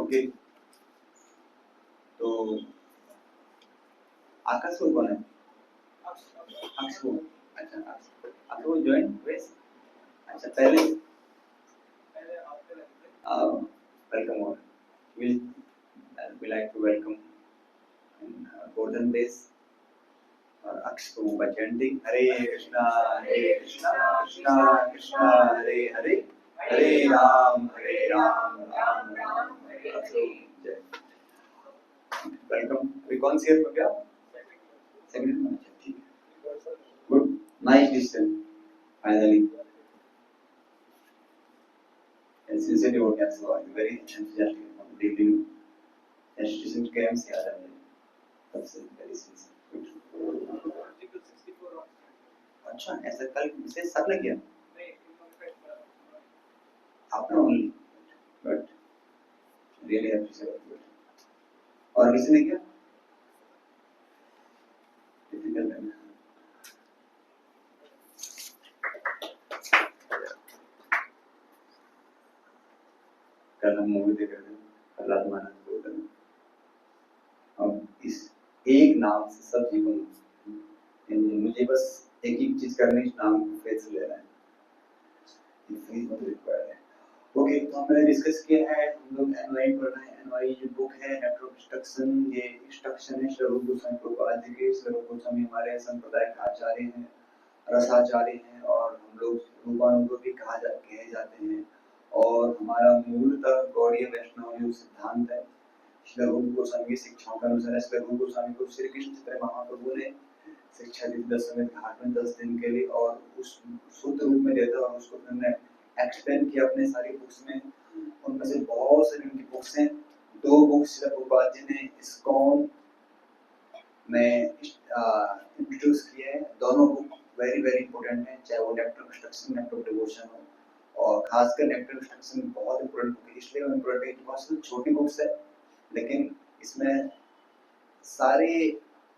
Okay, तो आकाश को कौन है? अक्ष को। अच्छा, अक्ष को ज्वाइन वेस। अच्छा, पहले welcome all. We like to welcome Golden Days और अक्ष को by chanting हरे कृष्णा कृष्णा कृष्णा हरे हरे, हरे राम राम राम हरे हरे। जय। वेलकम। अभी कौन सी ईयर में क्या? सेकंड में। ठीक है, good, nice decision finally. Sincerely हो गया, so I am very enthusiastic on dealing education camps याद है मुझे तब से वेरी सिंसियर। अच्छा, ऐसा कल से सब ने किया आपने ओनली, बट रियली अप्रिशिएट। और किसी ने किया? डिफिकल्ट है। कल हम मूवी देख रहे थे, कल रात माना तो अब इस एक नाम से सब जीवन, मुझे बस एक ही चीज करनी है, नाम फेस ले रहा है, ओके। तो हमने डिस्कस किया है, हम लोग एनवाई पढ़ रहे हैं। एनवाई जो बुक है नेटवर्क इंस्ट्रक्शन, ये इंस्ट्रक्शन है श्री गोस्वामी प्रभुपाद जी के। श्री गोस्वामी हमारे संप्रदाय के आचार्य हैं, रसाचार्य हैं, और हम लोग रूपानुग भी कहे जाते हैं। और हमारा मूलतः गौड़ीय वैष्णव जो सिद्धांत है श्री गोस्वामी की शिक्षाओं के अनुसार, श्री गोस्वामी को श्री कृष्ण चैतन्य महाप्रभु ने शिक्षा दी 10 घाट में 10 दिन के लिए, और उस शुद्ध रूप में देता, और उसको हमने एक्सप्लेन किया अपने सारी बुक्स में। उनमें से बहुत सारी उनकी बुक्स हैं। 2 बुक्स श्रील प्रभुपाद जी ने इस्कॉन में इंट्रोड्यूस किए हैं। दोनों बुक वेरी वेरी इंपॉर्टेंट हैं, चाहे वो नेक्टर इंस्ट्रक्शन नेक्टर डिवोशन हो, और खासकर नेक्टर इंस्ट्रक्शन बहुत इंपॉर्टेंट बुक है। इसलिए इंपॉर्टेंट है कि बहुत छोटी बुक्स है, लेकिन इसमें सारे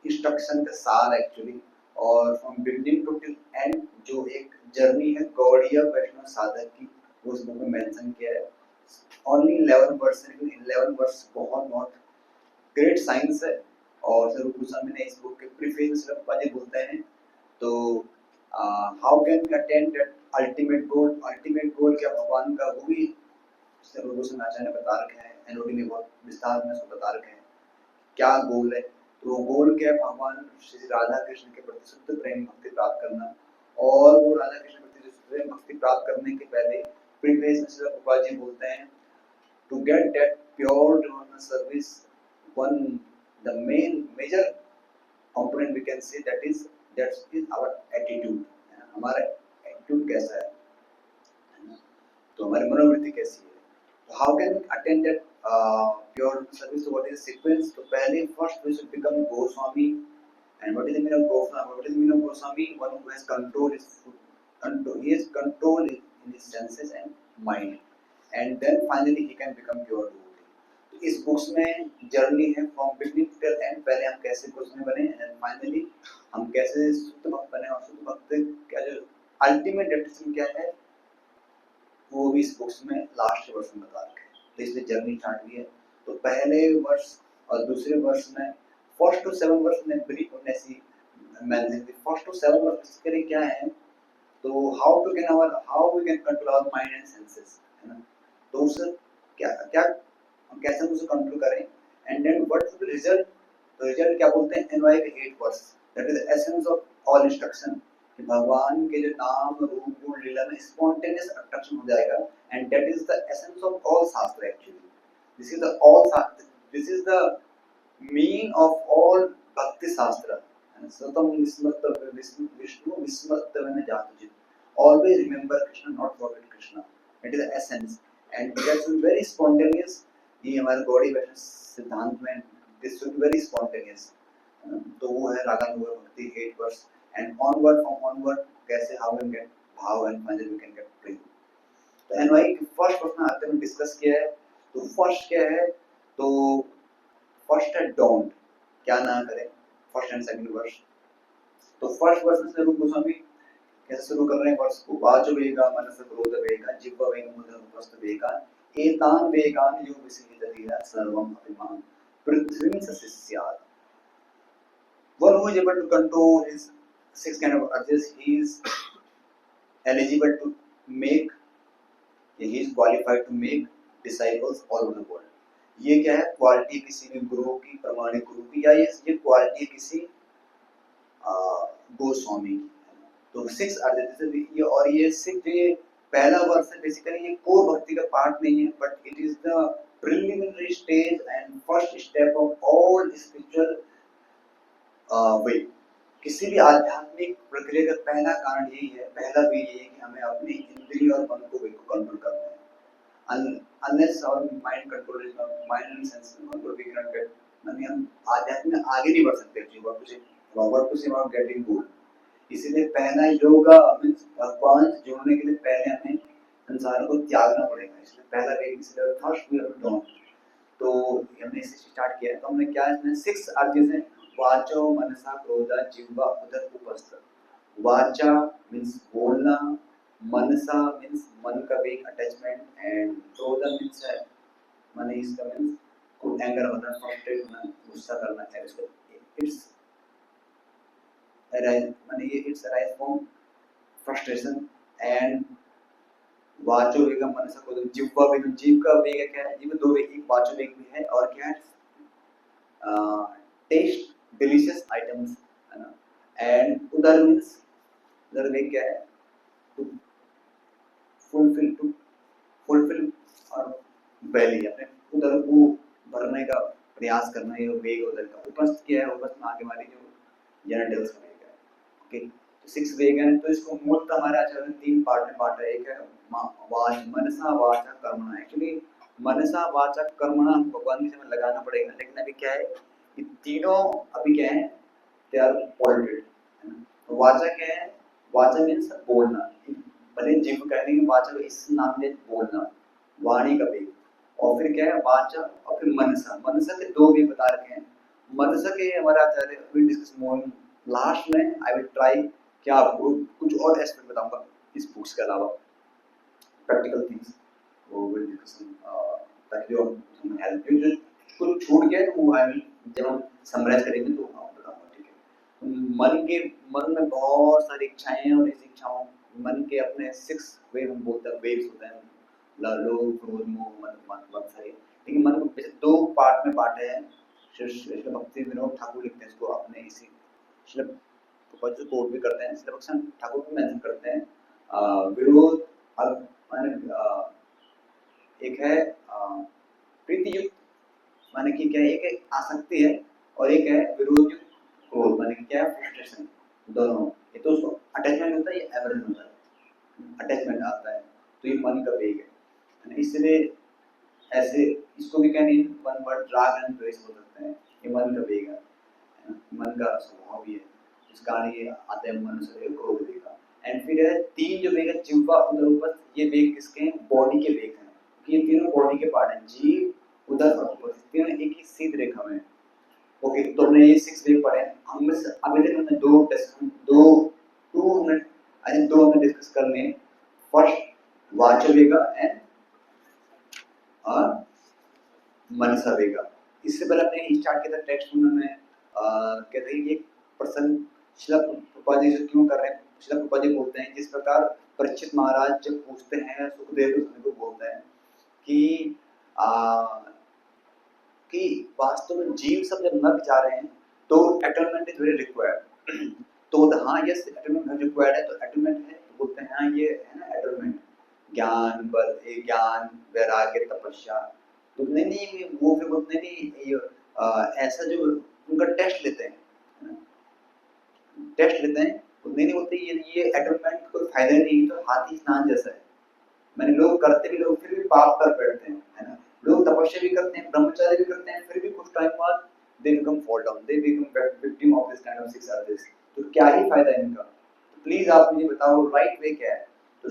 इंस्ट्रक्शन का सार एक्चुअली, और from beginning to till end जो एक जर्नी है गौड़ीय वैष्णव साधक की, वो उस बुक में मेंशन किया है। ओनली 11 वर्स, लेकिन 11 वर्स बहुत बहुत ग्रेट साइंस है। और श्री गोस्वामी ने इस बुक के प्रीफेस में पहले बोलते हैं, तो how can we attain that ultimate goal. Ultimate goal क्या भगवान का, वो भी श्री गोस्वामी आचार्य ने बता रखा है, एनओडी में बहुत विस्तार में उसको बता रखा है क्या गोल है। तो गोल क्या है, भगवान श्री राधा कृष्ण के प्रति शुद्ध प्रेम भक्ति प्राप्त करना। और वो राधा कृष्ण के प्रति शुद्ध प्रेम भक्ति प्राप्त करने के पहले प्रीफेस में श्री प्रभुपाद जी बोलते हैं, to get that pure devotional service, one the main major component we can say that is our attitude. हमारा एटीट्यूड कैसा है, तो हमारी मनोवृत्ति कैसी है। How can we attain that pure service? So what is the sequence? So पहले first we should become Goswami. And what is the meaning of Goswami? What is the meaning of Goswami? One who has control his he has control in his senses and mind, and then finally he can become pure devotee. तो इस books में journey है from beginning till and, पहले हम कैसे गोस्वामी बने, and finally हम कैसे शुद्ध भक्त बने, और शुद्ध भक्त का जो अल्टीमेट डेस्टिनेशन क्या है, वो भी इस बुक्स में लास्ट वर्ष में बता रखा है। तो इसलिए जर्नी स्टार्ट हुई है। तो पहले वर्ष और दूसरे वर्ष में फर्स्ट टू 7 वर्ष में ब्रीफ होने सी मैंने फर्स्ट टू 7 वर्ष इसके लिए क्या है, तो how we can control our mind and senses, है ना। तो उससे क्या क्या हम कैसे उसे कंट्रोल करें, and then what is the result. तो रिजल्ट क्या बोलते हैं, एनवाई के 8 वर्ष, that is the essence of all instruction, कि भगवान के जो नाम रूप गुण लीला में स्पॉन्टेनियस अट्रैक्शन हो जाएगा, and that is the essence of all shastra actually. This is the all shastra, this is the mean of all bhakti shastra. सतम विस्मृत विष्णु विस्मृत में जातु, always remember Krishna, not forget Krishna. It is the essence, and that is very spontaneous. ये हमारे गौड़ी वैष्णव सिद्धांत में this should be very spontaneous. तो वो है रागानुगा भक्ति 8 वर्ष, and onward from onward कैसे how we get भाव and finally we can get प्रेम। तो एनवाई फर्स्ट वर्ष में आते में डिस्कस किया है। तो फर्स्ट क्या है, तो फर्स्ट है डोंट, क्या ना करें, फर्स्ट एंड सेकंड वर्ष। तो फर्स्ट वर्ष में रूप गोस्वामी कैसे शुरू कर रहे हैं वर्ष को, वाचो वेगा मनस क्रोध वेगा जिह्वा वेग मुद्र उपस्थ वेगा एतान वेगान यो विसिहितधिया सर्वम अभिमान पृथ्वीं सस्यात्. One who is able to control his six kind of urges, he is eligible to make, he is qualified to make disciples all over the world. ये क्या है? क्वालिटी किसी भी गुरु की, प्रमाणिक गुरु की, या ये क्वालिटी किसी गोस्वामी की. तो सिक्स अर्जेस ये, और ये सिक्स जो ये पहला वर्ष है, बेसिकली ये कोर भक्ति का पार्ट नहीं है, but it is the preliminary stage and first step of all spiritual way. किसी भी आध्यात्मिक प्रक्रिया का पहला कारण यही है, पहला वे यही है कि हमें अपनी इंद्रिय और मन को कंट्रोल करना है. Unless our mind control is not, mind and sense control, we cannot get, माने हम आध्यात्म में आगे नहीं बढ़ सकते. What to say about getting good. इसीलिए पहला योगा मीन्स भगवान से जुड़ने के लिए पहले हमें संसार को त्यागना पड़ेगा. इसलिए पहला वे, इसलिए first we have to do. तो हमने इसे स्टार्ट किया. तो हमने क्या, इसमें सिक्स अर्जेस हैं: वाचो मनसा क्रोधा जिह्वा उदर उपस्थ. वाचा मीन्स बोलना, मनसा मीन्स मन का वेग अटैचमेंट, एंड क्रोधा मीन्स है माने इसका मीन्स एंगर होना, फ्रस्ट्रेट होना, गुस्सा करना है. इट्स arise, माने ये it's arise from frustration. And वाचो वेग मनसा क्रोध जिह्वा वेग, जीव का वेग क्या है? जीव दो वेग, एक वाचो वेग भी है और क्या है, टेस्ट डिलीशियस आइटम्स है ना. एंड उदर मीन्स, उदर वेग क्या है? टू फुलफिल और बैली, अपने उदर को भरने का प्रयास करना, ये वेग उदर का. उपस्थ क्या है? उपस्थ में आगे वाली जो जेनिटल्स का वेग है. ओके, तो सिक्स वेग है. तो इसको मूलतः हमारे आचार्य ने तीन पार्ट में बांटा है. एक है मनसा वाचा कर्मणा. एक्चुअली मनसा वाचा कर्मणा भगवान के समय लगाना पड़ेगा, लेकिन अभी क्या है, ये तीनों अभी क्या है, दे आर पॉलिटेड. वाचा क्या है? वाचा मीन्स बोलना. भले जीव कहने की वाचा, इस नाम में बोलना, वाणी का वेग. और फिर क्या है? वाचा. और फिर मनसा. मनसा के दो वेग बता रखे हैं. मनसा के हमारे आचार्य विल डिस्कस मोर लास्ट में. आई विल ट्राई क्या आपको कुछ और एस्पेक्ट बताऊंगा इस बुक्स के अलावा, प्रैक्टिकल थिंग्स वो विल डिस्कस, ताकि जो हेल्प यू, जो कुछ छूट गया तो वो आई विल, जब हम समराइज करेंगे तो आपको बताऊंगा. ठीक है. मन में बहुत सारी इच्छाएं हैं, और इस इच्छाओं मन के अपने सिक्स वे हम बोलते हैं, वेव्स होते हैं, लोभ क्रोध मोह मद बहुत सारे. लेकिन मन को दो पार्ट में बांटे हैं. श्री भक्ति विनोद ठाकुर लिखते हैं इसको अपने इसी श्री जो कोट भी करते हैं, श्री भक्ति ठाकुर भी मेंशन करते हैं. विरोध माने एक है प्रीति युक्त, माने कि क्या है, एक है आसक्ति है, और एक है विरोध युक्त क्रोध, माने कि क्या है, फ्रस्ट्रेशन. दोनों ये तो उसको अटैचमेंट होता है, ये एवरेज होता है. अटैचमेंट आता है तो ये मन का वेग है. इसलिए ऐसे इसको भी कहने वन वर्ड राग एंड द्वेष हो सकते हैं. ये मन का वेग है, मन का स्वभाव भी है. इस कारण ये आते हैं मन से क्रोध वेग का. एंड फिर है तीन जो वेग है, जिह्वा उदर उपस्थ. ये वेग किसके हैं? बॉडी के वेग हैं. ये तीनों बॉडी के पार्ट हैं, जीव उदर और उपस्थ. तीनों एक ही सीधी रेखा में. ओके, तो हमने ये सिक्स वेग पढ़े हैं. हम अभी तक हमने दो हमने डिस्कस करने. फर्स्ट वाचा वेग एंड और मनसा वेगा. इससे पहले हमने स्टार्ट किया था टेक्स्ट में कहते हैं ये प्रसंग श्रील प्रभुपाद जी से क्यों कर रहे हैं. श्रील प्रभुपाद जी बोलते हैं, जिस प्रकार परीक्षित महाराज जब पूछते हैं सुखदेव को बोलते हैं कि वास्तव में जीव सब जब नर्क जा रहे हैं तो एटोनमेंट इज वेरी रिक्वायर्ड. तो हाँ, यस एटोनमेंट रिक्वायर्ड है. तो एटोनमेंट है तो बोलते हैं हाँ ये है ना एटोनमेंट, ज्ञान बल, ज्ञान वैराग्य तपस्या. तो नहीं वो फिर बोलते नहीं ऐसा जो उनका टेस्ट लेते हैं, नहीं बोलते ये एटोनमेंट कोई फायदा नहीं. तो हाथी स्नान जैसा है. मैंने लोग करते भी, लोग फिर भी पाप कर बैठते हैं, है ना. लोग तपस्या भी करते हैं, ब्रह्मचर्य भी करते हैं, फिर भी कुछ टाइम बाद they become fall down, they become victim of this kind of six urges. तो क्या ही फायदा है इनका. प्लीज आप मुझे बताओ राइट वे क्या है. तो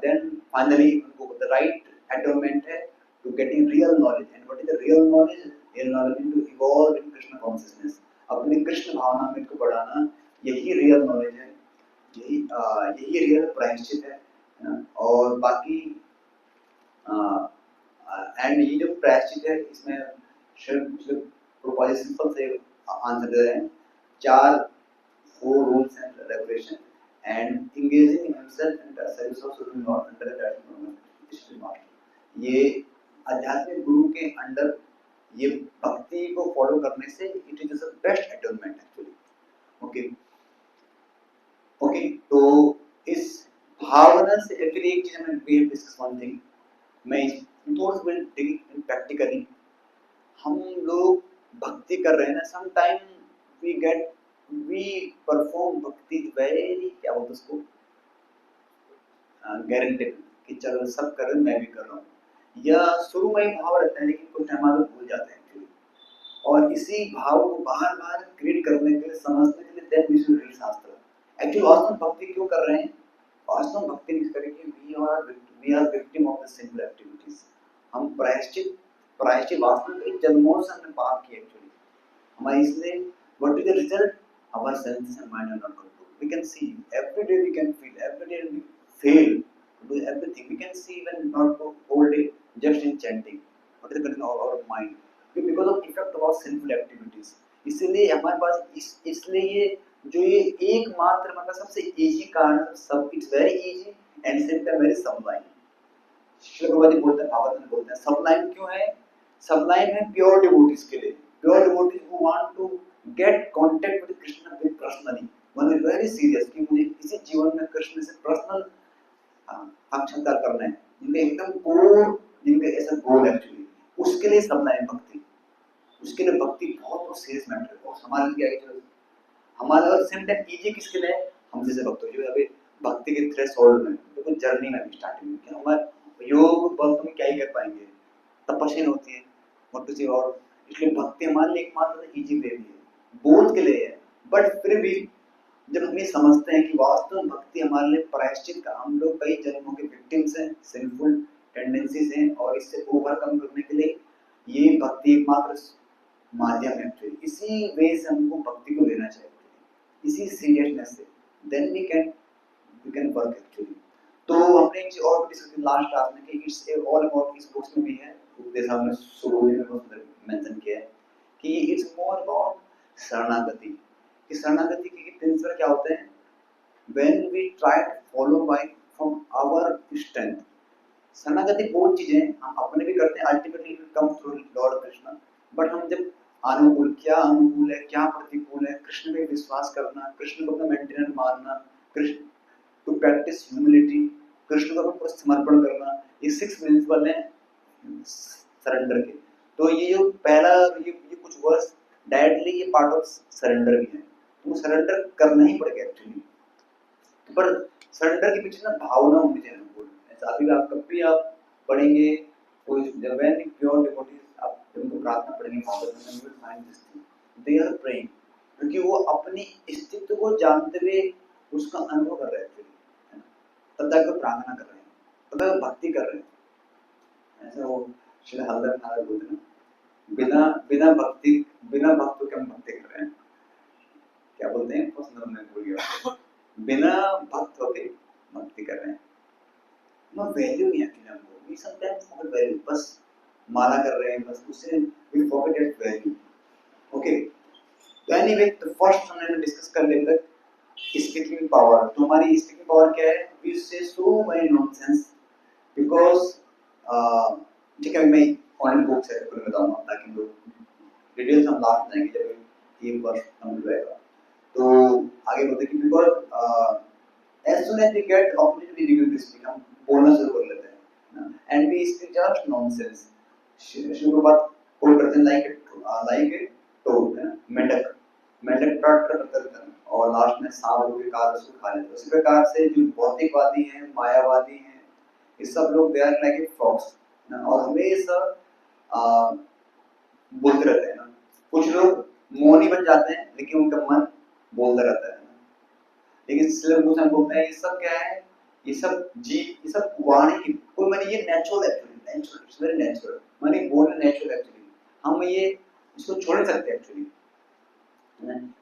देन फाइनली उनको द राइट एटोनमेंट है to getting real knowledge. And what is the real knowledge? Real knowledge is to evolve in Krishna consciousness. अपनी कृष्ण भावना में इसको बढ़ाना, यही रियल नॉलेज है, यही रियल प्रायश्चित है ना. और बाकी एंड ये जो प्रायश्चित है इसमें प्रोपोजिशन सिंपल से आंसर दे रहे हैं, 4 rules and regulation and engaging himself in the service of supreme Lord under the direction of master. ये आध्यात्मिक गुरु के अंडर ये भक्ति को फॉलो करने से it is the best atonement actually. Okay okay, तो इस भावना से एक्चुअली एक चीज हमें वी डिस्कस वन थिंग, मैं थोड़ा सा डिग प्रैक्टिकली हम लोग भक्ति कर रहे हैं ना, सम टाइम वी परफॉर्म भक्ति वेरी क्या बोलते उसको गारंटेड कि चलो सब कर रहे हैं मैं भी कर रहा हूँ, या शुरू में ही भाव रहता है लेकिन कुछ टाइम बाद भूल जाते हैं एक्चुअली, और इसी भाव को बार बार क्रिएट करने के लिए समझने के लिए देन वी शुड रीड शास्त्र। एक्चुअली वास्तव भक्ति क्यों कर रहे हैं, वास्तव भक्ति इस तरह की we are victim of the simple activities. हम प्रायश्चित वास्तव में जन्मों से हमने पाप किया एक्चुअली हमारे, इसलिए what is the result, our senses and mind are not controlled. We can see every day, we can feel every day, we fail to do everything. We can see even not for whole day just in chanting. What is the condition of our mind? Because of effect of our sinful activities. इसलिए हमारे पास इसलिए ये जो ये एकमात्र मतलब सबसे easy कारण सब, it's very easy and simple very सबलाइन। Shri Prabhupada बोलते हैं, भागवत में बोलते हैं सबलाइन क्यों है, सबलाइन है प्योर डिवोटीज के लिए, pure devotees who want to get contact with Krishna with personally, one is very serious कि मुझे इसी जीवन में कृष्ण से पर्सनल साक्षात्कार करना है, जिनके एकदम कोर, जिनके ऐसा गोल एक्चुअली, उसके लिए सब लाइन भक्ति, उसके लिए भक्ति बहुत सीरियस मैटर है। और हमारे लिए क्या है, हमारे और सेम टाइम इजी किसके लिए, हम जैसे भक्त हो जो अभी भक्ति के थ्रेशोल्ड में तो जर्नी में स्टार्टिंग में क्या हमारे योग बल में क्या ही कर पाएंगे, तपस्या होती है और किसी और, इसलिए भक्ति हमारे लिए एकमात्र इजी वे है, बोध के लिए है। बट फिर भी जब हम ये समझते हैं कि वास्तव भक्ति हमारे लिए प्रायश्चित का, हम लोग कई जन्मों के विक्टिम्स हैं, सिंफुल टेंडेंसीज हैं, और इससे ओवरकम करने के लिए ये भक्ति एकमात्र माध्यम है। इसी वे से हमको भक्ति को लेना चाहिए, इसी सीरियसनेस से, then we can work actually. तो हमने एक चीज और डिस्कस की लास्ट क्लास में कि इट्स ऑल अबाउट, इस बुक्स में भी है, उपदेश हमने शुरू में मेंशन किया है कि इट्स मोर अबाउट शरणागति। कि शरणागति के प्रिंसिपल क्या होते हैं, when we try to follow by from our strength। शरणागति बहुत चीजें हम अपने भी करते हैं, ultimately it come through Lord Krishna, but हम जब अनुकूल है क्या प्रतिकूल है, कृष्ण में विश्वास करना, कृष्ण को अपना मेंटेनेंस मानना, Krishna to practice humility, Krishna को अपना समर्पण करना, ये 6 प्रिंसिपल हैं सरेंडर के। तो ये जो पहला ये कुछ वर्ड्स डायरेक्टली ये पार्ट ऑफ सरेंडर भी है, तो सरेंडर करना ही पड़ेगा एक्चुअली। पर सरेंडर के पीछे ना भावना होनी चाहिए हमको, ऐसा अभी आप कभी आप पढ़ेंगे कोई जब व्हेन प्योर डिवोटीज आप उनको प्रार्थना पढ़ेंगे भागवत में, you will find this thing, they are praying, क्योंकि वो अपनी अस्तित्व को जानते हुए उसका अनुभव कर रहे हैं एक्चुअली, है ना, तब जाकर प्रार्थना कर रहे हैं, तब तक भक्ति कर रहे हैं। ऐसा वो श्री हरिदास महाराज बोलते हैं, बिना भक्त के हम भक्ति कर रहे हैं, क्या बोलते हैं पसंद में भूल गया, बिना भक्त होके भक्ति कर रहे हैं, नो वैल्यू नहीं आती हमको, वी समटाइम्स फॉरगेट वैल्यू, बस माला कर रहे हैं बस, उससे we forget that value. Okay, तो एनीवे तो फर्स्ट हमने डिस्कस कर लेते हैं स्पीकिंग पावर। तो हमारी स्पीकिंग पावर क्या है, वी से सो मेनी नॉनसेंस बिकॉज़ ठीक है, मैं ऑनलाइन बुक से आपको बताऊंगा ताकि लोग डिटेल्स हम लास्ट में जाएंगे जब ये वर्ष कंप्लीट होएगा। तो आगे बोलते हैं कि because as soon as we get opportunity we will speak, हम बोलना शुरू कर लेते हैं, and we speak just nonsense। शुरू बात कोई करते हैं like a toad, है ना, मेंढक ट्रट करते हैं और लास्ट में सांप के कार उसको खा लेते हैं। उसी प्रकार से जो भौतिकवादी हैं, मायावादी हैं, ये सब लोग they are like a frogs, और हमेशा बोलते रहते हैं ना। कुछ लोग मौनी बन जाते हैं लेकिन उनका मन बोलता रहता है, लेकिन इसलिए वो हम बोलते हैं ये सब क्या है, ये सब ये सब वाणी की कोई मैंने ये natural actually, it's very natural, मैंने बोलना नेचुरल एक्चुअली, हम ये इसको छोड़ सकते हैं एक्चुअली,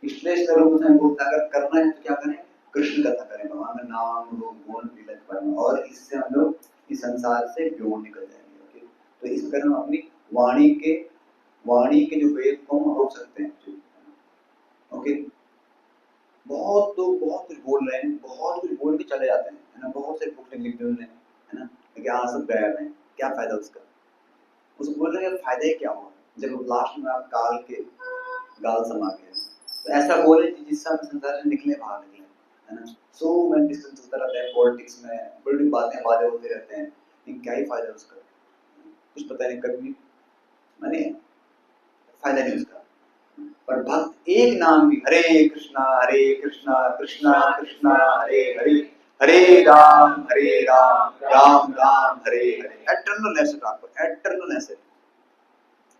इसलिए लोग हम बोलते हैं अगर करना है तो क्या करें, कृष्ण कथा करें, भगवान का नाम लो, गुण लीला करें, और इससे हम लोग इस संसार से दूर निकल जाएंगे। ओके, तो इस प्रकार हम अपनी वाणी के जो वेद को हम रोक सकते हैं। ओके, बहुत लोग बहुत कुछ बोल रहे हैं, बहुत कुछ बोल के चले जाते हैं, है ना, बहुत से बुक लिख दी उन्होंने, है ना, लेकिन आज सब गायब है, क्या फायदा उसका? उसको बोल रहे हैं फायदा क्या हुआ जब लास्ट में आप काल के गाल समा गए। तो ऐसा बोले जिससे हम संसार से निकले, बाहर निकले, है ना। सो मैं डिस्कशन चलता रहता है पॉलिटिक्स में, बड़ी बातें वादे होते रहते हैं, लेकिन क्या ही फायदा उसका? कुछ पता नहीं, कभी मैंने फायदा नहीं उसका। पर भक्त एक नाम भी, हरे कृष्णा कृष्णा कृष्णा हरे हरे, हरे राम राम राम हरे हरे। एटर्नल एसेट, आपको एटर्नल एसेट,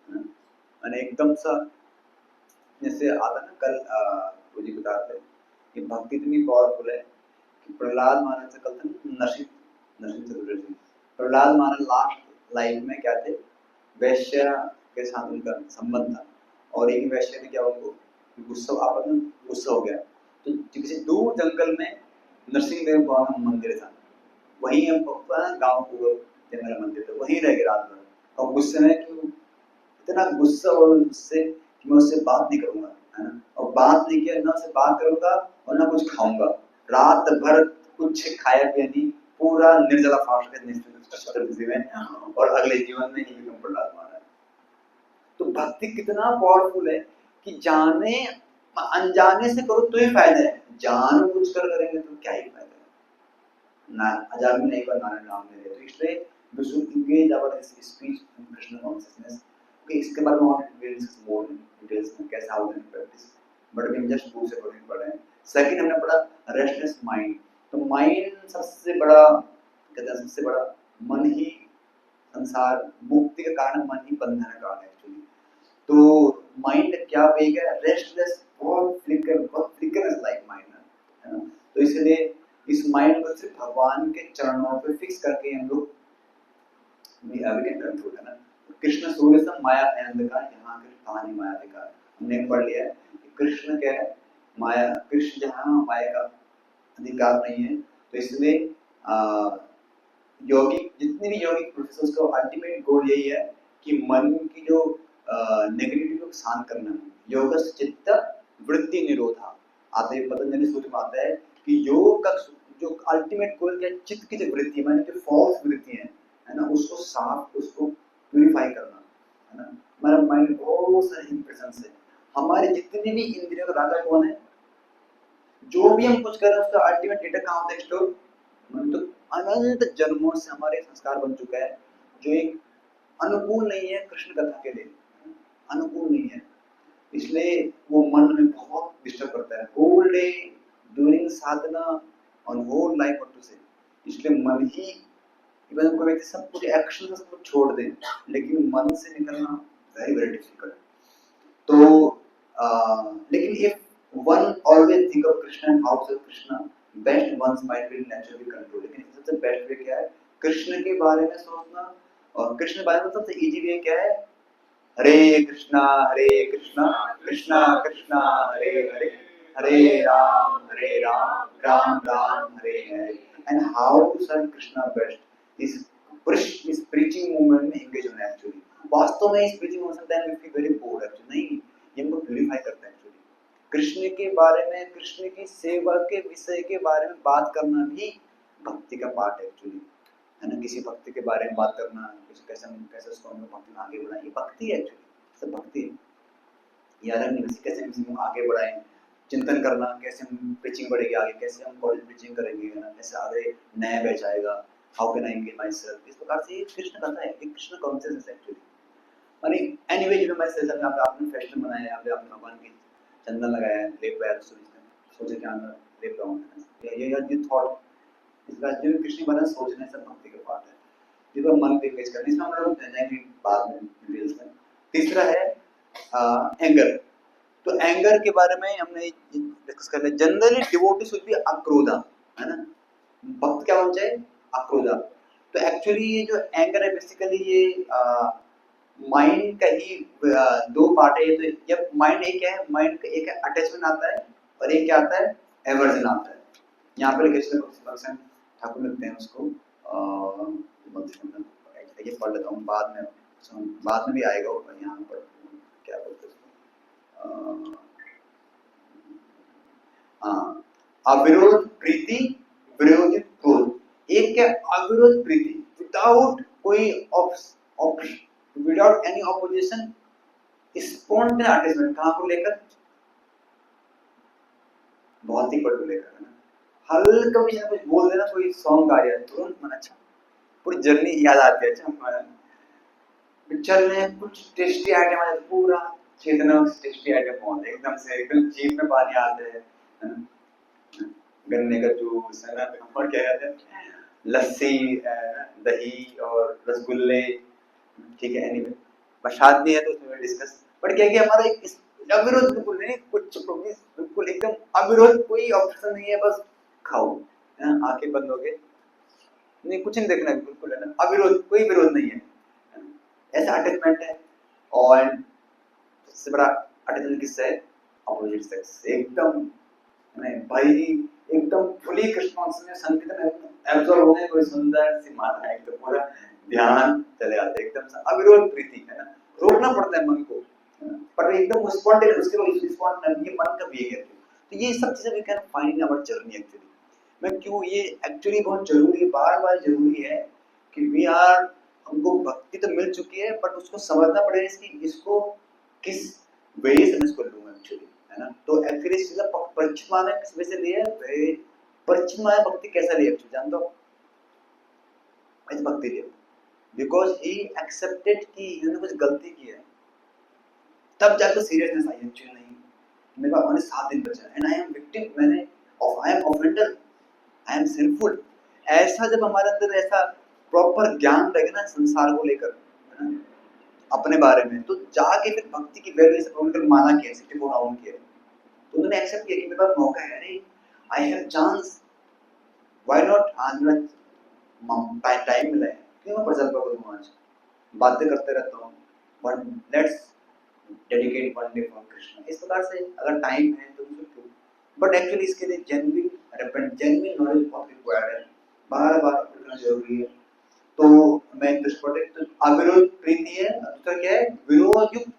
मैंने एकदम सा जैसे आता ना, कल मुझे बता रहे कि भक्ति इतनी पावरफुल है कि प्रहलाद महाराज से कल था नरसिंह चतुर्दशी, प्रहलाद महाराज लास्ट लाइफ में क्या थे, वैश्य के साथ उनका संबंध था, और एक वैश्य ने क्या उनको गुस्सा, आपस में गुस्सा हो गया, तो किसी दूर जंगल में नरसिंह देव भगवान का मंदिर था, वहीं हम गाँव को जंगल मंदिर था, वहीं रह गए रात भर, और गुस्से में कि इतना गुस्सा और उससे कि मैं उससे बात नहीं करूंगा, है ना, और बात नहीं किया, ना उससे बात करूंगा और ना कुछ खाऊंगा, रात भर कुछ खाया पिया नहीं, पूरा निर्जला फास्ट में, और अगले जीवन में ही बिकम प्रहलाद महाराज। तो भक्ति कितना पावरफुल है कि जाने अनजाने से करो तो ही फायदा है, जान बुझ कर करेंगे तो क्या ही फायदा है ना। हजार में एक बार नारायण नाम ले रहे, तो इसलिए we should engage our speech in Krishna consciousness. Okay, इसके बारे में और डिटेल्स मोर डिटेल्स में कैसे हाउ कैन प्रैक्टिस, बट हम जस्ट बुक से पढ़ रहे हैं। सेकंड हमने पढ़ा रेस्टलेस माइंड। तो माइंड सबसे बड़ा, कहते हैं सबसे बड़ा मन ही संसार, मुक्ति का कारण मन ही बंधन का कारण है एक्चुअली। तो माइंड क्या वेग है, रेस्टलेस, बहुत फ्लिकर लाइक माइंड, है ना। तो इसलिए इस माइंड को सिर्फ भगवान के चरणों पे फिक्स करके हम लोग वी कैन कंट्रोल, है ना। कृष्ण सूर्य सम माया है अंधकार, यहाँ कृष्ण कहानी माया अधिकार, हमने पढ़ लिया है कि कृष्ण क्या है, माया, कृष्ण जहाँ माया का अधिकार नहीं है। तो इसलिए योगिक, जितने भी योगिक प्रोसेस का अल्टीमेट गोल यही है कि मन की जो नेगेटिविटी को शांत करना। योग चित्त वृत्ति निरोधा, आते पतंजलि सूत्र में आता है कि योग का जो अल्टीमेट गोल क्या है, चित्त की जो वृत्ति, माने जो फॉल्स वृत्ति है ना, उसको साफ, उसको प्यूरिफाई करना, है ना। हमारा माइंड बहुत सारे इंप्रेशंस है, हमारे जितने भी इंद्रियों का राजा कौन है, जो भी हम कुछ कर रहे हैं उसका अल्टीमेट डेटा कहाँ होता है, स्टोर। तो अनंत जन्मों से हमारे संस्कार बन चुका है जो एक अनुकूल नहीं है कृष्ण कथा के लिए, अनुकूल नहीं है, इसलिए वो मन में बहुत डिस्टर्ब करता है, whole day during sadhana on whole life what to say. इसलिए मन ही, इवन कोई व्यक्ति सब कुछ एक्शन सब कुछ छोड़ दे, लेकिन मन से निकलना वेरी वेरी डिफिकल्ट। तो लेकिन if one always think of Krishna and how to Krishna, best one's mind will naturally control। लेकिन सबसे बेस्ट वे क्या है, कृष्ण के बारे में सोचना, और कृष्ण के बारे में सबसे इजी वे क्या है, Hare Krishna Krishna Krishna Hare Hare, Hare Ram Ram Ram Hare Hare. And how to serve Krishna best इस प्रीचिंग मूवमेंट में एंगेज होना एक्चुअली। वास्तव में इस preaching movement time we feel very bored actually, नहीं, ये हमको प्यूरिफाई करता है एक्चुअली। कृष्ण के बारे में, कृष्ण की सेवा के विषय के बारे में बात करना भी भक्ति का पार्ट है एक्चुअली, है ना। किसी भक्ति के बारे में बात करना, कैसे उसको हम भक्ति में आगे बढ़ाएं, ये भक्ति है एक्चुअली, सब भक्ति है। याद रखना कैसे किसी को आगे बढ़ाएं, चिंतन करना कैसे हम प्रीचिंग बढ़ेगी आगे, कैसे हम कॉलेज प्रीचिंग करेंगे, है ना, कैसे आगे नया बैच आएगा, how can I engage my self. इस प्रकार से ये कृष्ण कथा है, ये कृष्ण कॉन्शियसनेस एक्चुअली। माने anyway you know my self में आपने फेस्टिवल मनाया है, आपने भगवान की चंदन लगाया है, लेप पाया, सोचे क्या अंदर लेप लगाऊं, ये थॉट, इस बात जो कृष्ण बारे में सोचने से भक्ति के पार्ट है, जिसको मन पे एंगेज करने, इसमें हम लोग जानेंगे बाद में डिटेल्स में। तीसरा है एंगर। तो एंगर के बारे में हमने डिस्कस कर लिया। जनरली डिवोटी शुड बी अक्रोधा, है ना, भक्त क्या होना चाहिए, अक्रोधा। तो एक्चुअली ये जो एंगर है बेसिकली ये माइंड का ही दो पार्ट है। तो जब माइंड एक है, माइंड का एक है अटैचमेंट आता है, और एक क्या आता है, एवर्जन आता है। यहाँ पर कृष्ण भगवान ठाकुर लिखते हैं उसको ये पढ़ लेता हूँ, बाद में भी आएगा और यहाँ पर क्या बोलते हैं, हाँ, अविरोध प्रीति विरोधी क्रोध। एक क्या अविरोध प्रीति, विदाउट कोई without any opposition, spontaneous attachment. कहाँ को लेकर? भौतिक पद को लेकर, है ना। हल्का भी कुछ बोल देना, कोई सॉन्ग आ जाए तुरंत मन अच्छा, पूरी जर्नी याद आती है। अच्छा हमारा पिक्चर में कुछ टेस्टी आइटम आ जाए, पूरा चेतना टेस्टी आइटम पहुंच एकदम से, एकदम जीभ में पानी आते हैं, है ना। गन्ने का जूस, है ना, और क्या कहते हैं, लस्सी, दही और रसगुल्ले, ठीक है। एनीवे प्रसाद भी है तो उसमें डिस्कस, बट क्या हमारा एक अविरोध बिल्कुल नहीं, कुछ बिल्कुल एकदम अविरोध, कोई ऑप्शन नहीं है, बस खाओ, आंखें बंद हो गए, नहीं कुछ नहीं देखना बिल्कुल, है ना, अविरोध, कोई विरोध नहीं है, ऐसा अटैचमेंट है। और सबसे बड़ा अटैचमेंट किससे है? अपोजिट सेक्स, एकदम भाई एकदम फुली कृष्ण कॉन्शियसनेस संगीत में एब्जॉर्ब होने, कोई सुंदर सी माता है, एकदम पूरा ध्यान चले जाते हैं, एकदम अविरोध प्रीति, है ना। रोकना पड़ता है मन को, पर एकदम स्पॉन्टेनियस, उसके रिस्पॉन्ड नहीं, ये मन का बिहेवियर है। तो ये सब चीजें we can find in our journey actually. मैं क्यों ये एक्चुअली बहुत जरूरी है, बार-बार जरूरी है कि वी आर, हमको भक्ति तो मिल चुकी है, बट उसको समझना पड़ेगा इसकी, इसको किस वे से मैं इसको लूं एक्चुअली, है ना। तो एक्चुअली इसका परिचित माने किस वे से लिया है, परिचित माने भक्ति कैसा लिया एक्चुअली जान दो, इस भक्ति लिया बिकॉज ही एक्सेप्टेड कि इन्होंने कुछ गलती की है, तब जाकर सीरियसनेस आई एक्चुअली। नहीं, मेरे पास ओनली 7 दिन बचा है एंड आई एम विक्टिम, मैंने of, I am offender, I am sinful. ऐसा जब हमारे अंदर ऐसा प्रॉपर ज्ञान रहेगा ना संसार को लेकर, है ना, अपने बारे में, तो जाके फिर भक्ति की वैल्यू से उन्होंने माना किया, 64 राउंड किया, तो उन्होंने एक्सेप्ट किया कि मेरे पास मौका है, अरे I have chance, why not, आज मैं टाइम मिला है, क्यों मैं प्रजल पर करूं, आज बातें करते रहता हूँ, but let's dedicate one day for Krishna. इस प्रकार से अगर टाइम है तो उसको, बट एक्चुअली इसके लिए जेन्युइन नॉलेज बहुत रिक्वायर्ड है, बार-बार पढ़ना जरूरी है। तो मैं दुष्प्रतिक अविरोध प्रीति है, दूसरा क्या है? विरोध युक्त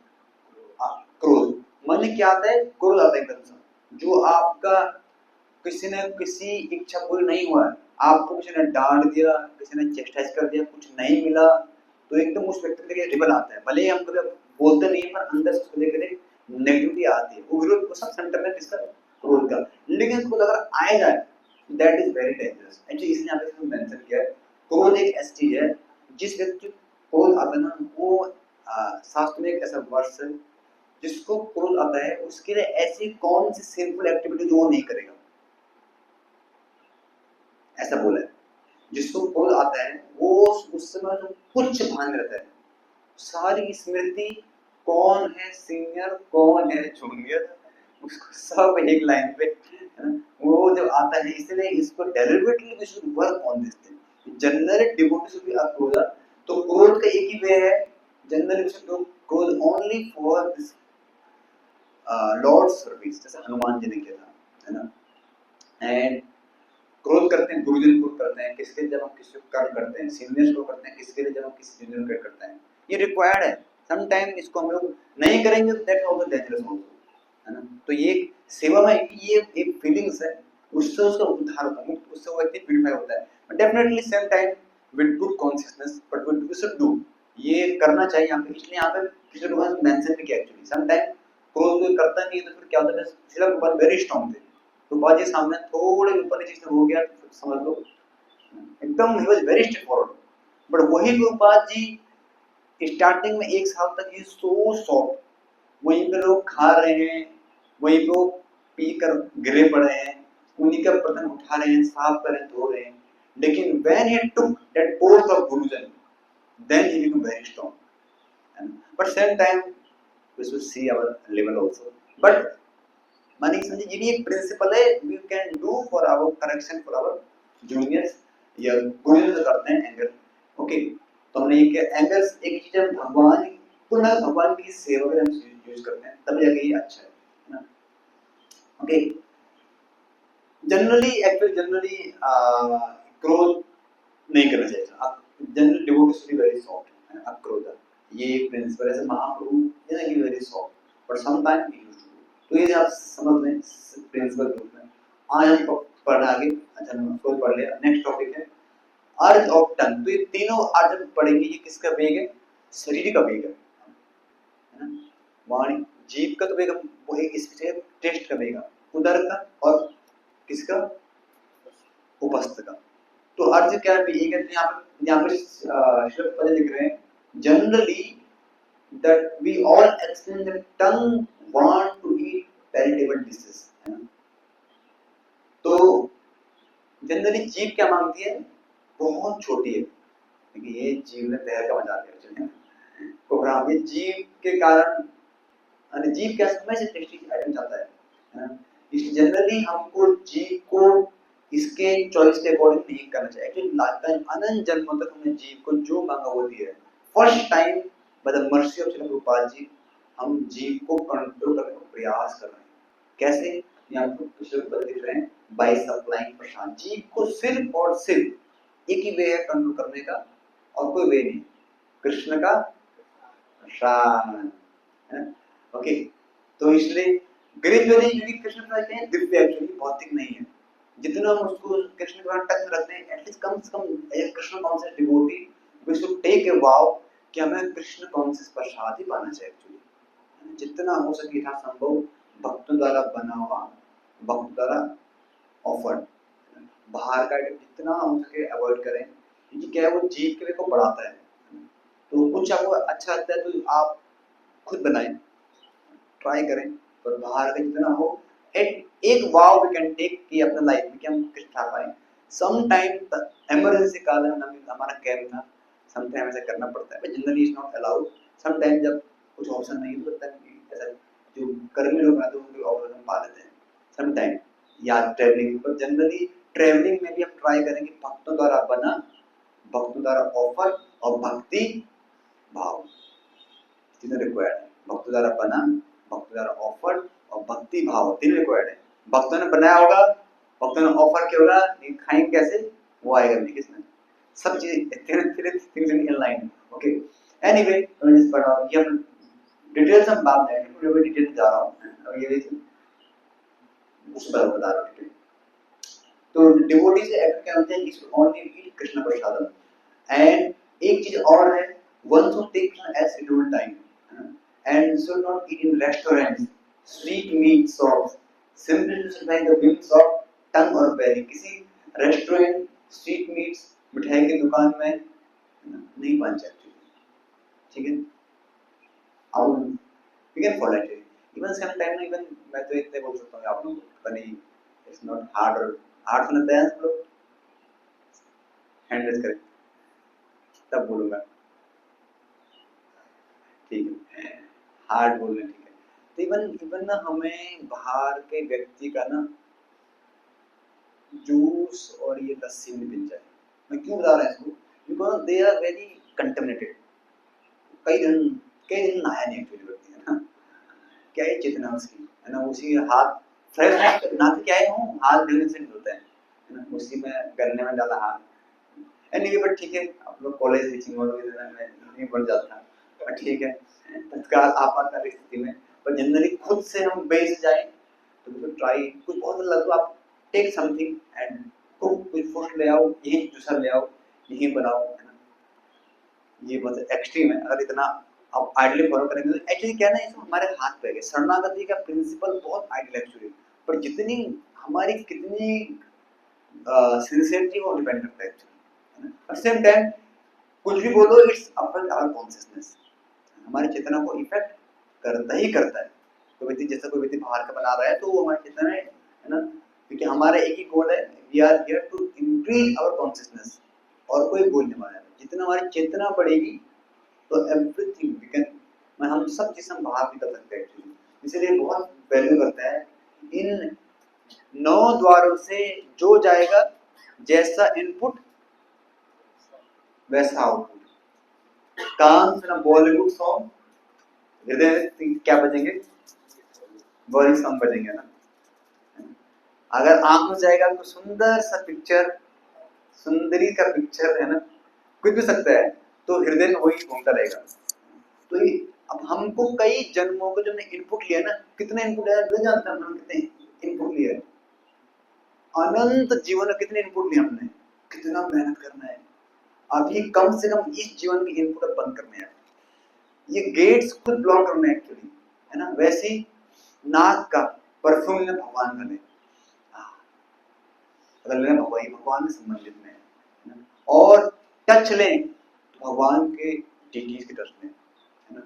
क्रोध। मन क्या आता है? क्रोध आता है एकदम से, जो आपका किसी ने किसी इच्छा पूरी नहीं हुआ है, आपको किसी ने डांट दिया, किसी ने चेस्टाइज कर दिया, कुछ नहीं मिला, तो एकदम उस व्यक्ति के लिए रिबल आता है, भले ही हम कभी बोलते नहीं है, पर अंदर से उसको लेकर एक नेगेटिविटी आती है, वो विरोध, वो सब सेंटर में किसका? क्रोध का। लेकिन इसको अगर आए जाए, that is very dangerous. Actually इसने यहाँ पे मेंशन किया है, क्रोध एक ऐसी चीज है, जिस व्यक्ति क्रोध आता है ना, वो शास्त्र में एक ऐसा वर्ष है, जिसको क्रोध आता है उसके लिए ऐसी कौन सी सिंपल एक्टिविटी जो वो नहीं करेगा, ऐसा बोला है। जिसको क्रोध आता है वो उस समय जो कुछ भान रहता है, सारी स्मृति, कौन है सीनियर कौन है जूनियर, उसको सब एक लाइन पे, है ना, वो जब आता है, इसलिए इसको deliberately we should work on this thing. Generally devotee should be क्रोध, तो क्रोध का एक ही वे है, जनरली वी शुड डू क्रोध only for this lord service, जैसे हनुमान जी ने किया था, है ना। एंड क्रोध करते हैं, गुरुजन क्रोध करते हैं किसके लिए? जब हम किसी को कर्म करते हैं। सीनियर्स को करते हैं किसके लिए? जब हम किसी जूनियर को करते हैं। ये रिक्वायर्ड है, सम टाइम इसको हम लोग नहीं करेंगे तो दैट्स आल्सो डेंजरस आल्सो, है ना। तो ये सेवा में ये एक फीलिंग्स है, उससे उसका उद्धार होता है, उससे वो व्यक्ति प्यूरिफाई होता है, but definitely same time with good consciousness, but we should do, ये करना चाहिए यहाँ पे। इसलिए यहाँ पे पिछले लोगों ने मेंशन भी किया एक्चुअली, सम टाइम क्रोध कोई करता नहीं है तो फिर क्या होता है, सिर्फ ऊपर वेरी स्ट्रांग थे, तो बाजी सामने थोड़े ऊपर नीचे से हो गया तो समझ लो एकदम he was very straight forward. But वही गुरुपाद जी स्टार्टिंग में 1 साल तक ही सो सॉफ्ट, वहीं पे लोग खा रहे हैं, वहीं पे लोग पी कर गिरे पड़े हैं, उन्हीं का बर्तन उठा रहे हैं, साफ कर रहे हैं, धो रहे हैं, लेकिन when he took that oath of Gurujan, then he became very strong. But same time we should see our level also. But मानिए समझिए ये एक प्रिंसिपल है, we can do for our correction for our juniors, या गुरुजन करते हैं anger, okay. तो हमने एक एंगर, एक चीज हम भगवान पुनः भगवान की सेवा में हम यूज करते हैं, तब जाके ये अच्छा है ना, ओके। जनरली एक्चुअली जनरली क्रोध नहीं करना चाहिए, आप general devotees be very soft, अक्रोध, ये प्रिंसिपल ऐसे महाप्रभु ये ना very soft but some time he used to. तो ये आप समझ लें प्रिंसिपल ग्रुप में। आज हम पढ़ आगे, अच्छा हम उसको पढ़ ले। नेक्स्ट टॉपिक है अर्ज ऑफ टंग। तो ये तीनों आज हम पढ़ेंगे, ये किसका वेग है? शरीर का वेग है ना। वाणी जीव का तो वेग वो एक इससे टेस्ट का वेग, उदर का और किसका? उपस्थ का। तो अर्ज क्या है? ये कहते हैं यहाँ पर श्लोक पद लिख रहे हैं generally that we all extend the tongue want to eat palatable dishes, है ना। तो जनरली जीभ क्या मांगती है? बहुत छोटी है, क्योंकि ये जीभ ने तैर का मजा दिया चलिए कोबरा। ये जीभ के कारण जीभ क्या समय से टेस्टी आइटम चाहता है ना। इस जनरली हमको जीभ को इसके चॉइस के अकॉर्डिंग नहीं करना चाहिए। एक्चुअली लाइफ अनंत जन्मों तक हमने जीभ को जो मांगा वो दिया है। First time by the mercy of Shri Gopal ji हम जीव को कंट्रोल करने का प्रयास कर रहे हैं। कैसे? यहाँ पर पिछले ऊपर दिख रहे हैं बाय सप्लाइंग प्रसाद। जीव को सिर्फ और सिर्फ एक ही वे है कंट्रोल करने का और कोई वे नहीं, कृष्ण का प्रसाद है। ओके, तो इसलिए ग्रेजुअली क्योंकि कृष्ण प्रसाद हैं दिव्य, एक्चुअली भौतिक नहीं है। जितना हम उसको कृष्ण के साथ टच रखते हैं एटलीस्ट कम से कम Krishna conscious devotee we should take a vow कि हमें कृष्ण कॉन्शियस प्रसाद ही पाना चाहिए। एक्चुअली जितना हो सके था संभव भक्तों द्वारा बना हुआ, भक्त द्वारा ऑफर्ड, बाहर का जितना हो सके अवॉइड करें, क्योंकि क्या है वो जीव के को बढ़ाता है। तो कुछ आपको अच्छा लगता है तो आप खुद बनाएं, ट्राई करें, पर बाहर का जितना हो एक वाव वी कैन टेक कि अपने लाइफ में कि हम कुछ खा पाए। सम टाइम इमरजेंसी काल में हमारा कैब था, सम टाइम ऐसा करना पड़ता है, but generally is not allowed. Some time जब कुछ ऑप्शन नहीं तो तब ऐसा जो कर्मी लोग आते हैं उनके ऑप्शन पा लेते हैं सम टाइम, या ट्रैवलिंग। पर जनरली ट्रैवलिंग में भी हम ट्राई करेंगे भक्तों द्वारा बना, भक्तों द्वारा ऑफर और भक्ति भाव तीनों रिक्वायर्ड है। भक्तों द्वारा बना, भक्तों द्वारा ऑफर और भक्ति भाव तीनों रिक्वायर्ड है। भक्तों ने बनाया होगा, भक्तों ने ऑफर किया होगा, लेकिन खाएंगे कैसे वो आएगा नहीं किसने। सब चीजें इन लाइन। ओके, एनीवे मैं इस पढ़ा ये हम डिटेल्स हम बाद में पूरे डिटेल जा रहा हूं और ये उस पर बता रहा हूं। तो डिवोटी से एक्ट क्या होता है? Is only eat Krishna prasadam. And एक चीज और है, one should take as scheduled time and should not eat in restaurants sweet meats of simply to satisfy the whims of tongue or belly। किसी रेस्टोरेंट स्वीट मीट्स मिठाई की दुकान में नहीं पाना चाहिए, ठीक है। और we can follow it even some time even मैं तो इतने बोल सकता हूँ आप लोगों को पता नहीं इट्स नॉट हार्ड हार्ड सुनते हैं आप लोग हैंड रेज करें तब बोलूंगा, ठीक है। हार्ड बोलना ठीक है। तो इवन ना हमें बाहर के व्यक्ति का ना जूस और ये लस्सी नहीं मिल जाए। मैं क्यों बता रहा हूँ इसको? Because they are very contaminated. कई दिन नहाया नहीं एक्चुअली व्यक्ति है ना, क्या है चेतना उसकी है ना, उसी हाथ फ्रेश ना तो क्या है हाथ धोने से होता है ना, उसी में गन्ने में डाला हाथ। एनीवे बट ठीक है, आप लोग कॉलेज टीचिंग और नहीं बढ़ जाता, ठीक है तत्काल आपातकाल स्थिति में। पर जनरली खुद से हम बेस जाए तो बिल्कुल ट्राई कुछ बहुत अलग, आप टेक समथिंग एंड कुछ फूड ले आओ, यही जूसर ले आओ, यही बनाओ, है ना। ये बहुत एक्सट्रीम है, अगर इतना आप आइडियली फॉलो करेंगे तो एक्चुअली क्या ना इसमें हमारे हाथ पे है। शरणागति का प्रिंसिपल बहुत आइडियल एक्चुअली, पर जितनी हमारी कितनी सिंसियरिटी वो डिपेंड करता है एक्चुअली। एट सेम टाइम कुछ भी बोलो इट्स अफेक्ट आवर कॉन्शियसनेस, हमारी चेतना को इफेक्ट करता ही करता है। तो व्यक्ति जैसा कोई व्यक्ति बाहर का बना रहा है तो वो हमारी चेतना है ना, क्योंकि हमारा एक ही गोल है, we are here to increase our consciousness, और कोई गोल नहीं हमारा। जितना हमारी चेतना बढ़ेगी तो एवरीथिंग वी कैन, मैं हम सब चीज हम बाहर निकल सकते हैं एक्चुअली। इसलिए बहुत वैल्यू करता है इन 9 द्वारों से जो जाएगा जैसा इनपुट वैसा आउटपुट। कान से ना बॉलीवुड सॉन्ग, हृदय क्या बजेंगे? बॉलीवुड सॉन्ग बजेंगे ना। अगर आंखों जाएगा तो सुंदर सा पिक्चर, सुंदरी का पिक्चर है ना, कुछ भी सकता है, तो हृदय में वही घूमता रहेगा। तो ये अब हमको कई जन्मों को जो हमने इनपुट लिया ना, कितने इनपुट है नहीं जानता हम, कितने इनपुट लिया है, अनंत जीवन में कितने इनपुट लिए हमने, कितना मेहनत करना है, अभी कम से कम इस जीवन की इनपुट बंद करने हैं, ये गेट्स खुद ब्लॉक करने हैं एक्चुअली, है ना। वैसे ही नाक का परफ्यूम लेना भगवान का ले, अगर लेना भगवान से संबंधित में है ना, और टच लें तो भगवान के डिटीज के टच लें, है ना।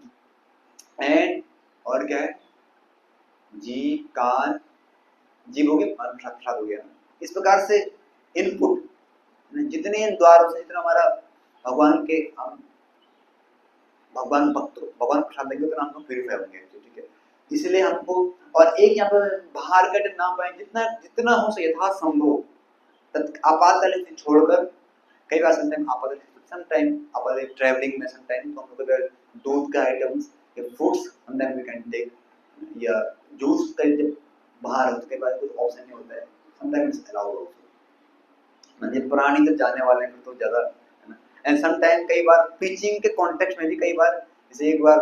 एंड और क्या है, जीभ कान, जीभ हो गया, प्रसाद हो गया। इस प्रकार से इनपुट जितने इन द्वारों से, जितना हमारा भगवान के हम भगवान भक्त भगवान प्रसाद देंगे उतना हमको प्यूरिफाई होंगे, ठीक है। इसलिए हमको, और एक यहाँ पर बाहर का ना पाए, जितना जितना हो सके यथासंभव आपातकाल से छोड़कर, कई बार समटाइम आपातकाल ट्रैवलिंग में समटाइम तो हम लोग अगर दूध का आइटम्स या fruits sometime we can take, या जूस का जब बाहर होते कई बार कुछ ऑप्शन नहीं होता है, समटाइम इट्स अलाउड आल्सो, मतलब पुरानी जब जाने वाले हैं तो ज्यादा, है ना। एंड समटाइम कई बार प्रीचिंग के कॉन्टेक्स्ट में भी कई बार, जैसे एक बार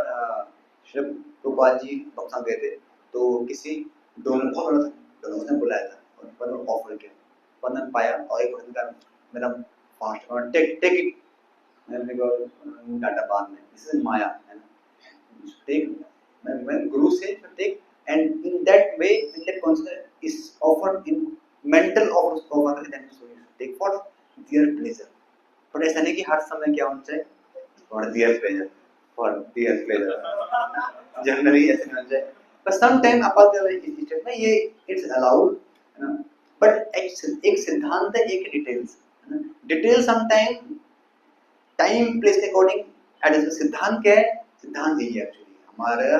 श्री गोपाल जी बक्सा गए थे, तो किसी दोनों बहुत बड़ा दोनों ने बुलाया था और पर ऑफर किया, पर मैं पाया, और एक पर्सन का मेरा फास्ट और टेक टेक इट, मैंने कहा डाटा बाद में, दिस इज माया, है ना, टेक, मैं गुरु से take, and in that way, in that concept is offered in mental offer that so you take for their pleasure, पर ऐसा नहीं कि हर समय क्या होना चाहिए for their pleasure, for their pleasure, generally ऐसे होना चाहिए, but sometime अपातकाल में ये इट्स अलाउड, है ना। बट एक सिद्धांत है, एक डिटेल्स, है ना। डिटेल समटाइम टाइम प्लेस के अकॉर्डिंग एडजस्ट, सिद्धांत क्या है, सिद्धांत यही है एक्चुअली, हमारा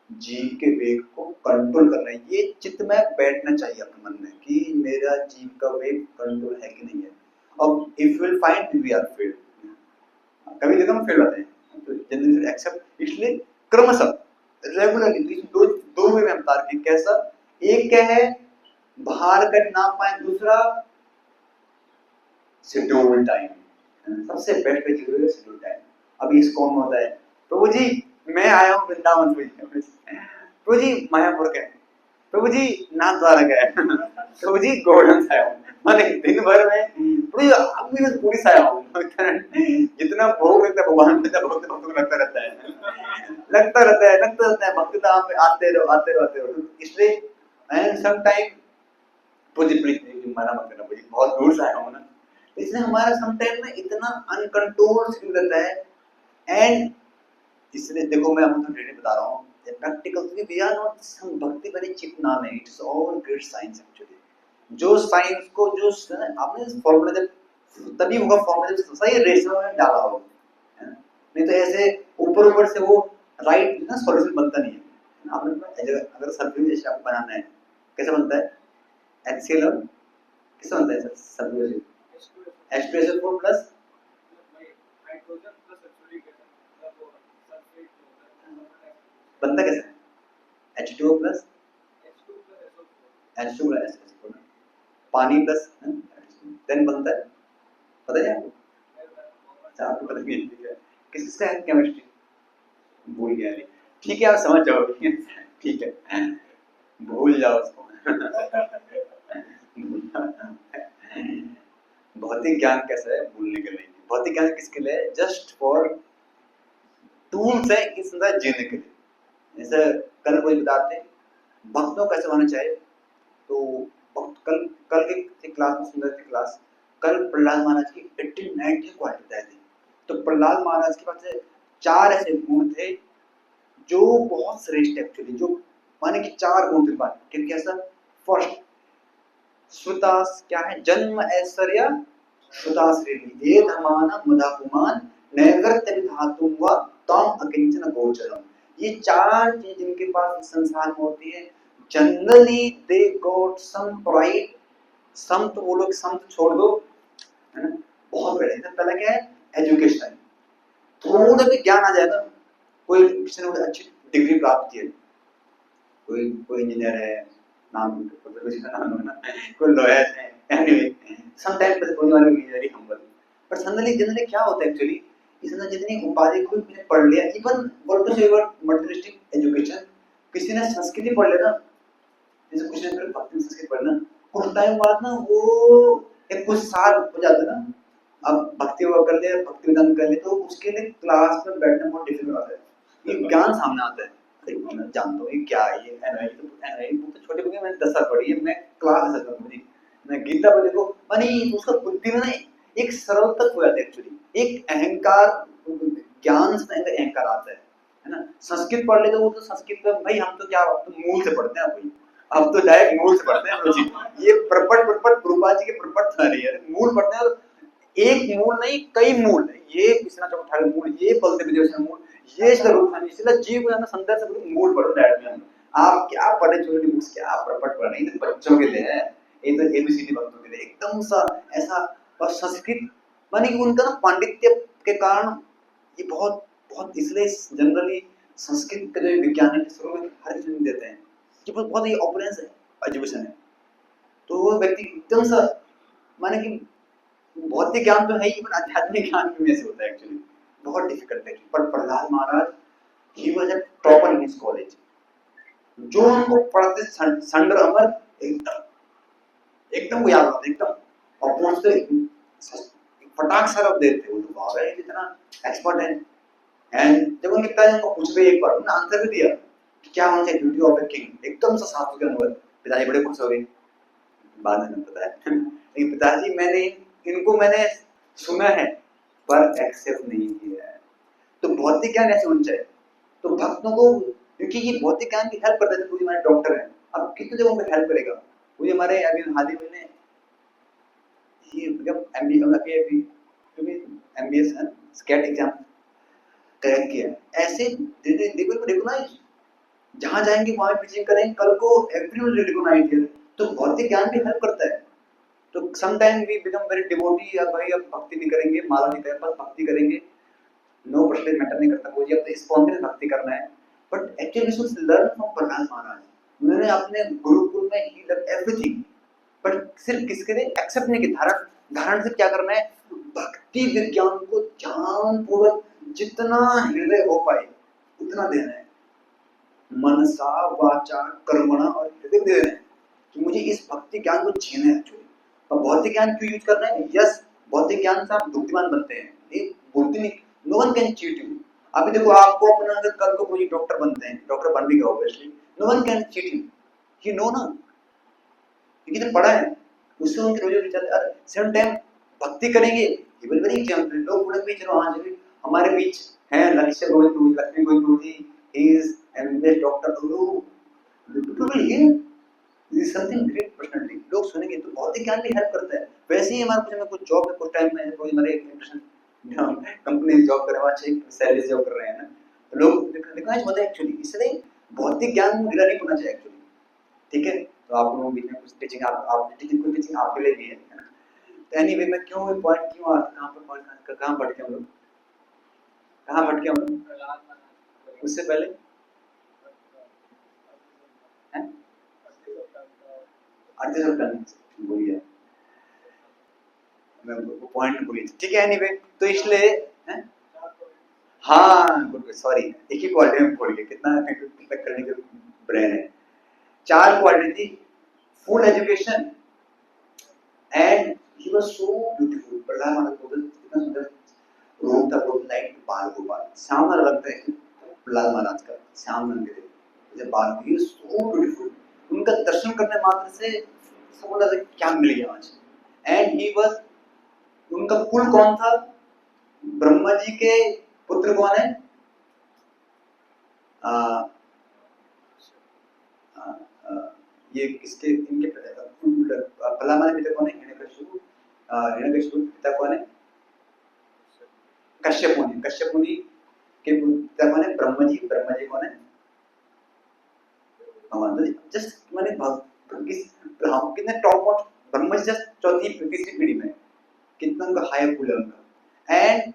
जीव के वेग को कंट्रोल करना है, ये चित्त में बैठना चाहिए अपने मन में कि मेरा जीव का वेग कंट्रोल है कि नहीं है। और if will find we are fail, कभी देखा हम फेल होते हैं, तो जनरली एक्सेप्ट, इसलिए क्रमशः रेगुलरली दो वे में हम तार्किक, कैसा, एक क्या है बाहर का ना पाए, दूसरा शेड्यूल टाइम, सबसे बेस्ट चीज है शेड्यूल टाइम। अभी इस कौन होता है, प्रभु जी मैं आया हूँ वृंदावन से, प्रभु जी मायापुर का है, प्रभु जी नाथ द्वारा का है, प्रभु जी गोवर्धन से आया हूँ, माने दिन भर में प्रभु जी अब भी मैं पूरी से आया हूँ, जितना भोग लगता है भगवान में, भक्त भक्तों को लगता रहता है भक्त धाम में आते रहो, इसलिए एंड सम टाइम प्रभु जी प्लीज मना मत करना, प्रभु जी बहुत दूर से आया हूँ ना, इसलिए हमारा समटाइम में इतना अनकंट्रोल फील रहता है। एंड इसलिए देखो मैं आपको डेली बता रहा हूँ practical, we are not some भक्ति वेरी चिप नाम है, it's all great science actually, जो साइंस को जो आपने फॉर्मूला जब तभी होगा, फॉर्मूला जब सही रेशो में डाला हो, नहीं तो ऐसे ऊपर ऊपर से वो राइट ना सॉल्यूशन बनता नहीं है। आपने अगर सब्जी जैसे आपको बनाना है, कैसे बनता है, HCl और किससे बनता है सर सब्जी, H2SO4 plus hydrogen plus sulphuric acid, बनता कैसे है, H2O plus H2 plus SO4, पानी प्लस देन बनता है, पता है आपको, आपको पता नहीं है, किसका है केमिस्ट्री भूल गया, नहीं ठीक है आप समझ जाओगे, ठीक है भूल जाओ उसको, भौतिक ज्ञान कैसा है, भूलने के लिए, भौतिक ज्ञान किसके लिए, जस्ट फॉर टूल्स है इस अंदर जीने के लिए। जैसे कल कोई बताते भक्तों कैसे होना चाहिए, तो कल कल की क्लास में सुंदर की क्लास, कल प्रहलाद महाराज की 18-19 क्वालिटी बताई थी, तो प्रहलाद महाराज के पास 4 ऐसे गुण थे जो बहुत श्रेष्ठ एक्चुअली, जो माने कि 4 गुण थे बात कि कैसा, फर्स्ट श्रुतास क्या है, जन्म ऐश्वर्य श्रुताश्री ये धमान मदाकुमान नैवर्त धातु व तम अकिंचन गोचरम, ये 4 चीज जिनके पास इस संसार में होती है, generally they got some pride, some तो वो लोग सम तो छोड़ दो, है ना, बहुत बड़े हैं। पहला क्या है, एजुकेशन, थोड़ा भी ज्ञान आ जाए ना, कोई किसी ने अच्छी डिग्री प्राप्त की है, कोई इंजीनियर है, नाम किसी का नाम है ना, कोई लॉयर है, एनीवे समटाइम्स कोई वाला वेरी हम्बल, पर जनरली क्या होता है एक्चुअली, इसने जितनी उपाधि को मैंने पढ़ लिया, इवन व्हाट टू से मटेरियलिस्टिक एजुकेशन, किसी ने संस्कृति पढ़ लिया ना, जैसे कुछ ने भक्ति संस्कृत पढ़ना, कुछ टाइम बाद ना वो एक कुछ साल हो जाता है ना, अब भक्ति वो कर ले, भक्ति वेदांत कर ले, तो उसके लिए क्लास में बैठना बहुत डिफिकल्ट होता है, ये ज्ञान सामने आता है, अरे मैं जानता हूँ ये क्या है, ये एनआई बुक तो छोटे बुक है, मैंने 10 साल पढ़ी है, मैं क्लास में सकता हूँ, मैं गीता को देखो, मानी उसका बुद्धि में ना एक सरल तक हो जाता है एक्चुअली, एक अहंकार, ज्ञान से अहंकार आता है ना। संस्कृत पढ़ ले तो वो तो संस्कृत में भाई हम तो क्या, तो मूल से पढ़ते हैं भाई, अब तो डायरेक्ट मूल से पढ़ते हैं जी, ये प्रपट प्रभुपाद जी के प्रपट था नहीं है, मूल पढ़ते हैं, एक मूल नहीं कई मूल है, ये कृष्णा चौठारी मूल, ये बलदेव विदेशन मूल, ये स्वरूप है, इसलिए जीव को जाना संदर्भ से मूल पढ़ो डायरेक्ट में। आप क्या पढ़े छोटी बुक्स, क्या प्रपट पढ़ रहे हैं, तो बच्चों के लिए है, ये तो एबीसीडी भक्तों के लिए एकदम सा ऐसा। और संस्कृत माने कि उनका ना पांडित्य के कारण ये बहुत बहुत, इसलिए जनरली संस्कृत के जो विज्ञान है शुरू में हर चीज देते हैं कि बहुत ही ऑपरेंस है, एजुकेशन है, तो वो व्यक्ति एकदम सा माने कि भौतिक ज्ञान तो है ही, पर आध्यात्मिक ज्ञान भी में से होता है एक्चुअली, बहुत डिफिकल्ट है। पर Prahlad Maharaj he was a topper in his college, जो उनको पढ़ते संडर अमर एकदम एकदम वो याद होता एकदम, और पूछते फटाक से रब देते, वो तो वाह है कितना एक्सपर्ट है। एंड जब उनके पिताजी को पूछ रहे, एक बार उन्होंने आंसर भी दिया कि क्या होना चाहिए ड्यूटी ऑफ ए किंग, एकदम सा साफ सुथरा अनुभव, पिताजी बड़े खुश हो गए, बाद में पता है लेकिन पिताजी मैंने इनको मैंने सुना है पर एक्सेप्ट नहीं किया है। तो भौतिक ज्ञान ऐसे होना चाहिए, तो भक्तों को, क्योंकि ये भौतिक ज्ञान की हेल्प करते थे, पूरी हमारे डॉक्टर हैं, अब कितने जगहों में हेल्प करेगा, वो हमारे अभी हाल ही में ये जब एमबीएस है स्कैट एग्जाम क्रैक किया, ऐसे देखो ना, जहां जाएंगे वहां टीचिंग करेंगे, कल को एवरीवन विल रिकॉग्नाइज हियर, तो भौतिक ज्ञान भी हेल्प करता है। तो some time we become very devotee, या भाई अब भक्ति नहीं करेंगे, माला नहीं करेंगे, बस भक्ति करेंगे, नो परसेंटेज मैटर नहीं करता, मुझे अब स्पॉन्टेनियस भक्ति करना है। But actually we should learn from Prahlad Maharaj, उन्होंने अपने गुरुकुल में ही लर्न एवरीथिंग, बट सिर्फ किसके लिए, एक्सेप्ट नहीं, कि धारण धारण से क्या करना है, भक्ति विज्ञान को ध्यानपूर्वक जितना हृदय हो पाए उतना देना है, मनसा वाचा कर्मणा और हृदय देना है कि मुझे इस भक्ति ज्ञान को जीना है एक्चुअली। और भौतिक ज्ञान क्यों यूज करना है, यस भौतिक ज्ञान से आप बुद्धिमान बनते हैं, ये बुद्धि नहीं, no one can cheat you. अभी देखो आपको अपना अगर कल को कोई डॉक्टर बनते हैं, डॉक्टर बन भी गए obviously, no one can cheat you, he know ना, क्योंकि तो पढ़ा है, उससे उनके रोज विचार अरे सेम टाइम भक्ति करेंगे, इवन वेरी एग्जांपल लोग बोलेंगे चलो हाँ जी हमारे बीच है लक्ष्य गोविंद लक्ष्मी गोविंद जी, ही इज एमबीबीएस डॉक्टर, तो people will hear this something great personality, लोग सुनेंगे, तो भौतिक ज्ञान भी हेल्प करता है। वैसे ही हमारे कुछ जॉब में कुछ टाइम में कोई हमारे इंटरेस्ट कंपनी जॉब कर रहे हैं, अच्छी सैलरी से जॉब कर रहे हैं ना, तो लोग रिकॉग्नाइज होते हैं एक्चुअली, इसलिए भौतिक ज्ञान ढीला नहीं होना चाहिए एक्चुअली, ठीक है। तो आप लोगों के बीच में कुछ टीचिंग आप टीचिंग कोई टीचिंग आपके लिए भी है ना। तो एनीवे मैं क्यों ये पॉइंट क्यों आता, कहां पर पॉइंट कहां भटके हम लोग, कहां भटके हम लोग, उससे पहले हैं अर्थ सब बोलिए, मैं वो पॉइंट बोली, ठीक है। एनीवे तो इसलिए हैं, हाँ गुड, सॉरी एक ही क्वालिटी में बोल गया, कितना करने के ब्रेन है। 4 क्वालिटी थी, full education and he was so beautiful, Prahlad Maharaj को कितना सुंदर रूप था, वो लाइट बाल गोपाल श्याम लगता है प्रहलाद महाराज का, श्याम रंग के जब बाल ही सो ब्यूटीफुल, उनका दर्शन करने मात्र से समझ से क्या मिल गया आज। एंड ही वाज, उनका कुल कौन था, ब्रह्मा जी के पुत्र कौन है, ये किसके, इनके प्रहलाद महाराज पिता कौन है, हिरण्यकशिपु, हिरण्यकशिपु पिता कौन है, कश्यप मुनि, कश्यप मुनि के पिता कौन है, ब्रह्मा जी, ब्रह्मा जी कौन है, भगवान। जस्ट मैंने हम कितने top most, Brahma ji just चौथी तीसरी पीढ़ी में, कितना उनका हाई फुल है उनका। एंड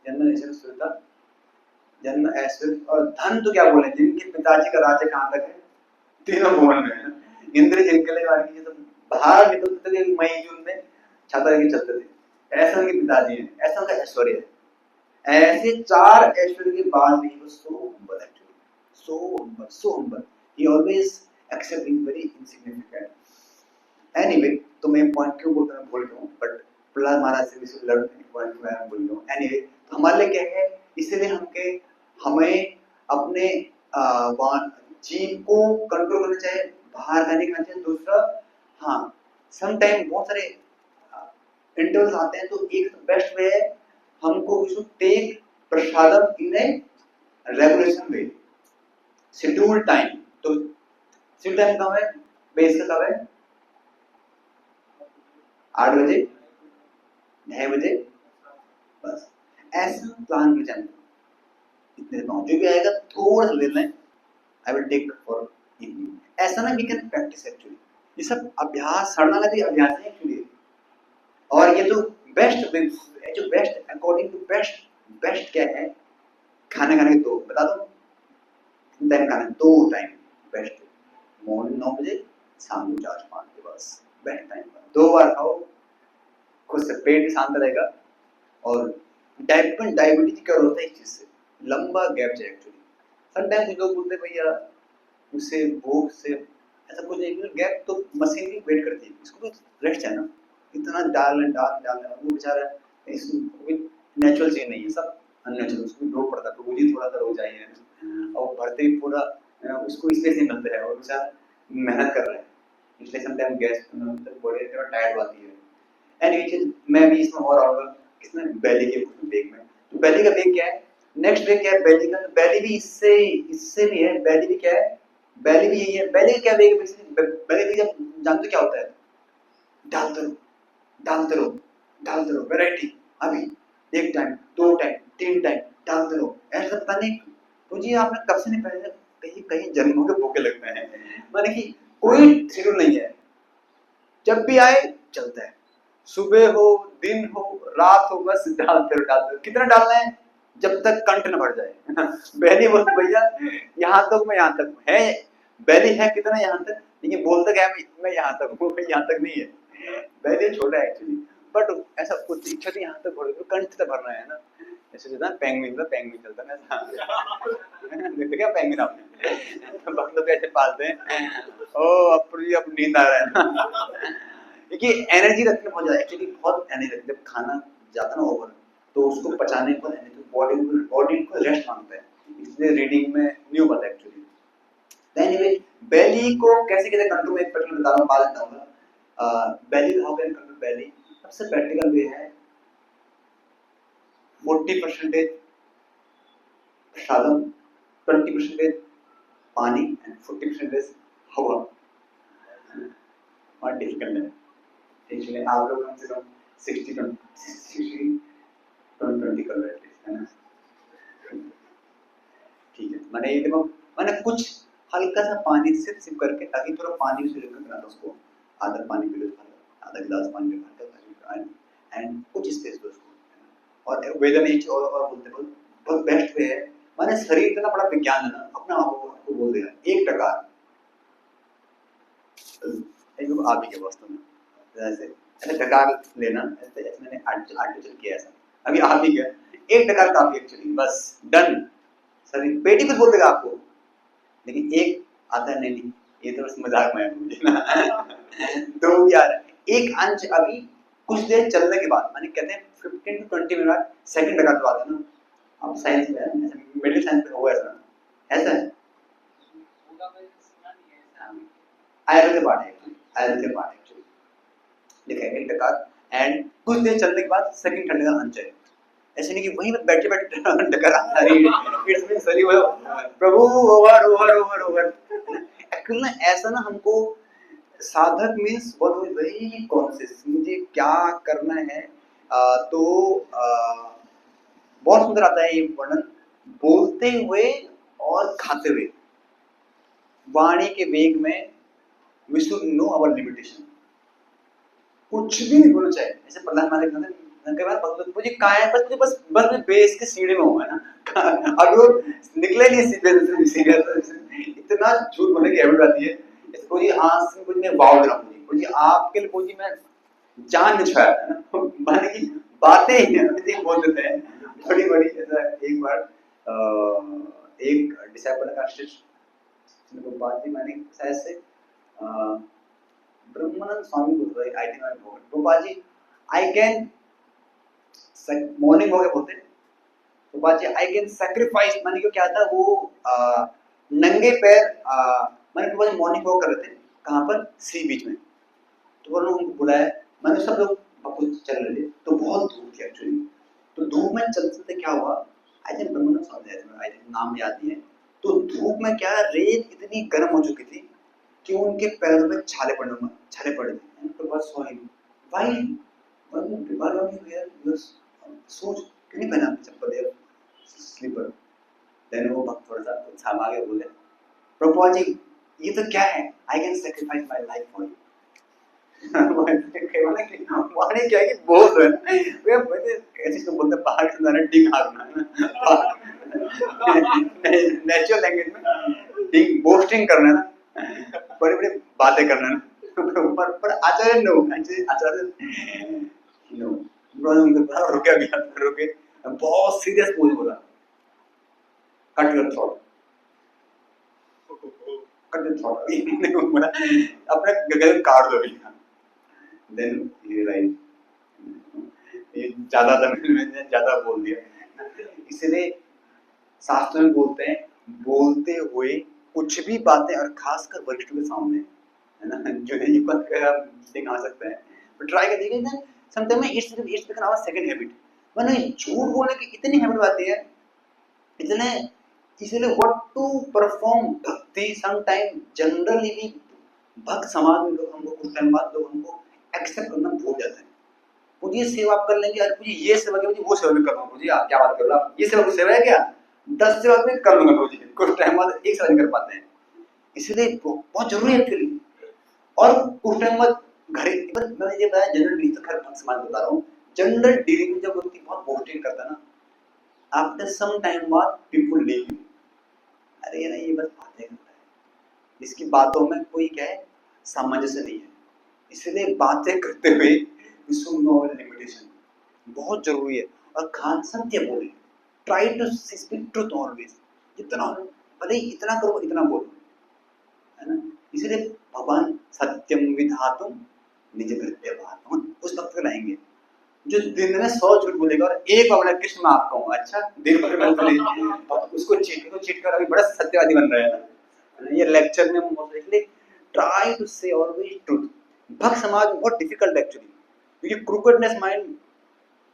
जन्म ऐश्वर्य सुरता, जन्म ऐश्वर्य और धन तो क्या बोले, जिनके पिताजी का राज्य कहाँ तक है, तीनों भुवन में है, इंद्र जिनके लिए तो बाहर निकलते थे मई जून में, छाता लेके चलते थे। ऐसा उनके पिताजी हैं, ऐसा उनका ऐश्वर्य है। ऐसे 4 ऐश्वर्य के बाद भी वो so humble actually, so humble. He always accept being very insignificant. Anyway, तो मैं पॉइंट क्यों बोलता हूँ बोल रहा हूँ, बट प्रहलाद महाराज से भी लर्न पॉइंट मैं बोल रहा हूँ। एनीवे, तो हमारे लिए क्या है, इसीलिए हमें अपने जीव को कंट्रोल करना चाहिए, बाहर का नहीं खाना चाहिए। दूसरा, हाँ, सम टाइम बहुत सारे इंटरवल्स आते हैं, तो एक बेस्ट वे है हमको we should take prasadam in a regulation way, schedule time. तो शेड्यूल टाइम कब है, बेस का कब है, 8 बजे, 6 बजे, बस ऐसा प्लान में जाना। इतने जो भी आएगा थोड़ा सा ले लें, I will take for evening. ऐसा ना वी कैन प्रैक्टिस एक्चुअली, ये सब अभ्यास, शरणागति अभ्यास है एक्चुअली। और ये जो बेस्ट अकॉर्डिंग टू बेस्ट क्या है, खाना खाने के 2 बता दो टाइम, खाना 2 टाइम बेस्ट, मॉर्निंग 9 बजे, शाम को 4-5 के बस बेस्ट टाइम। 2 बार खाओ, खुद से पेट शांत रहेगा। और डायबिटीज क्या होता है इस चीज से, लंबा गैप चाहिए एक्चुअली। समटाइम्स लोग बोलते हैं भैया उससे भूख से ऐसा कुछ नहीं, गैप तो मशीन भी वेट करती है, इसको भी रेस्ट है ना, इतना डालना वो बेचारा, इसको नेचुरल चीज नहीं है, सब अननेचुरल, उसको भी रोक पड़ता है, तो मुझे थोड़ा सा रोक चाहिए और भरते ही पूरा उसको इसलिए नहीं मिलता है, और बेचारा मेहनत कर रहा है, इसलिए समटाइम गैस बॉडी थोड़ा टायर्ड होती है। एनीवे, मैं भी इसमें और आऊंगा किसमें, बेली के वेग में। तो बेली का वेग क्या है, नेक्स्ट वेग क्या है बेली का, बेली भी इससे भी है, बेली भी क्या है, बेली भी यही है। बेली का क्या वेग है, बेली भी जब जानते क्या होता है, डालते रहो वैरायटी, अभी 1 टाइम 2 टाइम 3 टाइम डालते रहो, ऐसा पता नहीं मुझे आपने कब से नहीं पहले कहीं जन्मों के भूखे लगते हैं, माने कि कोई शेड्यूल नहीं है, जब भी आए चलता है, सुबह हो दिन हो रात हो, बस डालते रहो। कितना डालना है, जब तक कंठ न भर जाए। बैली बोलते भैया यहाँ तक मैं यहाँ तक है, बैली है कितना यहाँ तक, लेकिन बोलता क्या मैं यहाँ तक हूँ, यहाँ तक नहीं है, बैली छोटा है एक्चुअली, बट ऐसा कुछ इच्छा थी यहाँ तक भर, कंठ तक भरना है ना। जैसे ना पेंगुइन चलता ना देखते क्या पेंगुइन आपने, हम लोग ऐसे पालते हैं, ओ अब नींद आ रहा है ना, देखिए एनर्जी रखने में बहुत ज्यादा एक्चुअली, बहुत एनर्जी रखते हैं, खाना ज्यादा ना ओवर तो उसको पचाने के बाद एनर्जी, बॉडी को रेस्ट मांगता है, इसलिए रीडिंग में नहीं हो पाता एक्चुअली। एनीवे, बेली को कैसे कैसे कंट्रोल में एक पर्टिकुलर बता रहा हूं, बाद में बताऊंगा बेली हाउ कैन कंट्रोल बेली। सबसे प्रैक्टिकल वे है 40% प्रसादम, 20% पानी एंड 40% हवा। और डिफिकल्ट है एक्चुअली, आप लोग कम से कम 60-20 कर रहे हैं ना, ठीक है। मैंने ये देखो, मैंने कुछ हल्का सा पानी सिप करके, ताकि थोड़ा पानी से लेकर बना उसको, आधा पानी पी लो, आधा गिलास पानी पी लो, एंड कुछ स्पेस दो उसको। और वेदर ने और बोलते बहुत बेस्ट वे है, मैंने शरीर इतना बड़ा विज्ञान है ना, अपना आपको बोल देगा 1% आप ही के वास्तव में ऐसे टकार लेना, ऐसे मैंने आर्टिफिशियल किया ऐसा, अभी आप ही क्या 1% काफी एक्चुअली, बस डन। सर पेटी कुछ बोल देगा आपको, लेकिन एक आता है नहीं, ये तो बस मजाक में है मुझे ना। तो यार 1 अंश अभी कुछ देर चलने के बाद, माने कहते हैं 15 to 20 मिनट सेकंड लगा, तो आता है ना, आप साइंस में मिडिल साइंस में हो ऐसा है आयरन के पार्ट है, आयरन के पार्ट एक्चुअली लिखा है 1% एंड कुछ देर चलने के बाद सेकंड ठंडे का अंश है, ऐसे नहीं कि वहीं पे बैठे टकर it's mean sorry prabhu over actually ना, ऐसा ना हमको साधक मीन्स बहुत वेरी कॉन्शियस, मुझे क्या करना है। तो बहुत सुंदर आता है ये वर्णन, बोलते हुए और खाते हुए, वाणी के वेग में we should know our limitation, कुछ भी नहीं बोलना चाहिए। जैसे प्रधान महाराज कई बार मुझे कहा है, बस मैं बेस के सीढ़े में हूँ, है ना, अब वो निकले नहीं सीधे, इतना झूठ बोलने की हैबिट आती है। जैसे बोलिए आज से मुझे वाव दे रहा हूँ, बोलिए आपके लिए बोलिए मैं जान नहीं छुड़ाया है ना, माने कि बातें ही ऐसे बोल देते हैं बड़ी बड़ी। ऐसा एक बार एक डिसाइपल का शिष्य को बात थी, मैंने शायद से ब्रह्मानंद स्वामी बोल रहे, आई थिंक आई बोल Gopal ji, I can morning हो गए बोलते, तो बात आई कैन सैक्रिफाइस, माने कि क्या था वो नंगे पैर मैंने तो मॉर्निंग वॉक कर रहे थे, कहाँ पर, सी बीच में, तो वो लोग उनको बुलाया, मैंने सब लोग वापस चल रहे थे, तो बहुत धूप थी एक्चुअली, तो धूप में चलते चलते क्या हुआ, I think Brahmanand Swami I think नाम याद नहीं है, तो धूप में क्या रेत इतनी गर्म हो चुकी थी कि उनके पैरों में छाले पड़े थे, तो बस सॉरी भाई शूज क्यों नहीं पहना आपने चप्पल यार, स्लीपर। देन वो भक्त थोड़ा सा उत्साह आगे बोले, प्रभुपा जी ये तो क्या है, I can sacrifice my life for you. माने क्या कि बोल रहे हैं वे मुझे ऐसे तो बोलते बाहर से जाना डिंग हारना नेचुरल लैंग्वेज में डिंग बोस्टिंग करना ना, बड़ी बड़ी बातें करना ना, पर आचार्य नो, आचार्य नो, रुके गया, रुके, बहुत सीरियस बोल बोला, cut your throat, cut your throat, बोला अपने गगन काट दो, देन ही राइट, ये ज्यादा मैंने ज्यादा बोल दिया, इसलिए शास्त्र में बोलते हैं बोलते हुए कुछ भी बातें, और खासकर वरिष्ठों के सामने, है ना, जो नहीं पता दिखा सकते हैं, तो ट्राई कर देखिए ना, sometime it's become our second habit, माने झूठ बोलने की इतनी हैबिट आती है, इतने, इसलिए व्हाट टू परफॉर्म भक्ति समटाइम जनरली भी भक्त समाज में लोग हमको कुछ टाइम बाद लोग हमको एक्सेप्ट करना भूल जाते हैं, मुझे सेवा आप कर लेंगे, अरे मुझे ये सेवा की, वो सेवा भी कर लूंगा, मुझे आप क्या बात कर रहे हो, आप ये सेवा को सेवा है क्या, 10 सेवा में कर लूंगा मुझे, कुछ टाइम बाद एक सेवा नहीं कर पाते हैं, इसलिए बहुत जरूरी है एक्चुअली, और कुछ टाइम बाद घर मैंने ये बताया जनरल डीलिंग, तो खैर समाज बता रहा हूँ, जनरल डीलिंग में जब व्यक्ति बहुत बोस्टिंग करता है ना, आफ्टर सम टाइम बाद पीपल लीव यू, अरे ये ना ये बस बातें करता है, इसकी बातों में कोई क्या है सामंजस्य नहीं है, इसलिए बातें करते हुए लिमिटेशन बहुत जरूरी है, और खान सत्य बोले, try to speak truth always, जितना भले इतना करो इतना बोलो, है ना, इसलिए भगवान सत्यम विधातुम निज कृत्य भातुम, उस वक्त को लाएंगे जो दिन में 100 झूठ बोलेगा और एक बार कृष्ण मैं आपका हूँ, अच्छा दिन भर में बोले उसको चीट कर अभी बड़ा सत्यवादी बन रहा है ना, ये लेक्चर में मोस्टली ट्राई टू से ऑलवेज ट्रुथ, भक्त समाज में बहुत डिफिकल्ट एक्चुअली, क्योंकि क्रूकेडनेस माइंड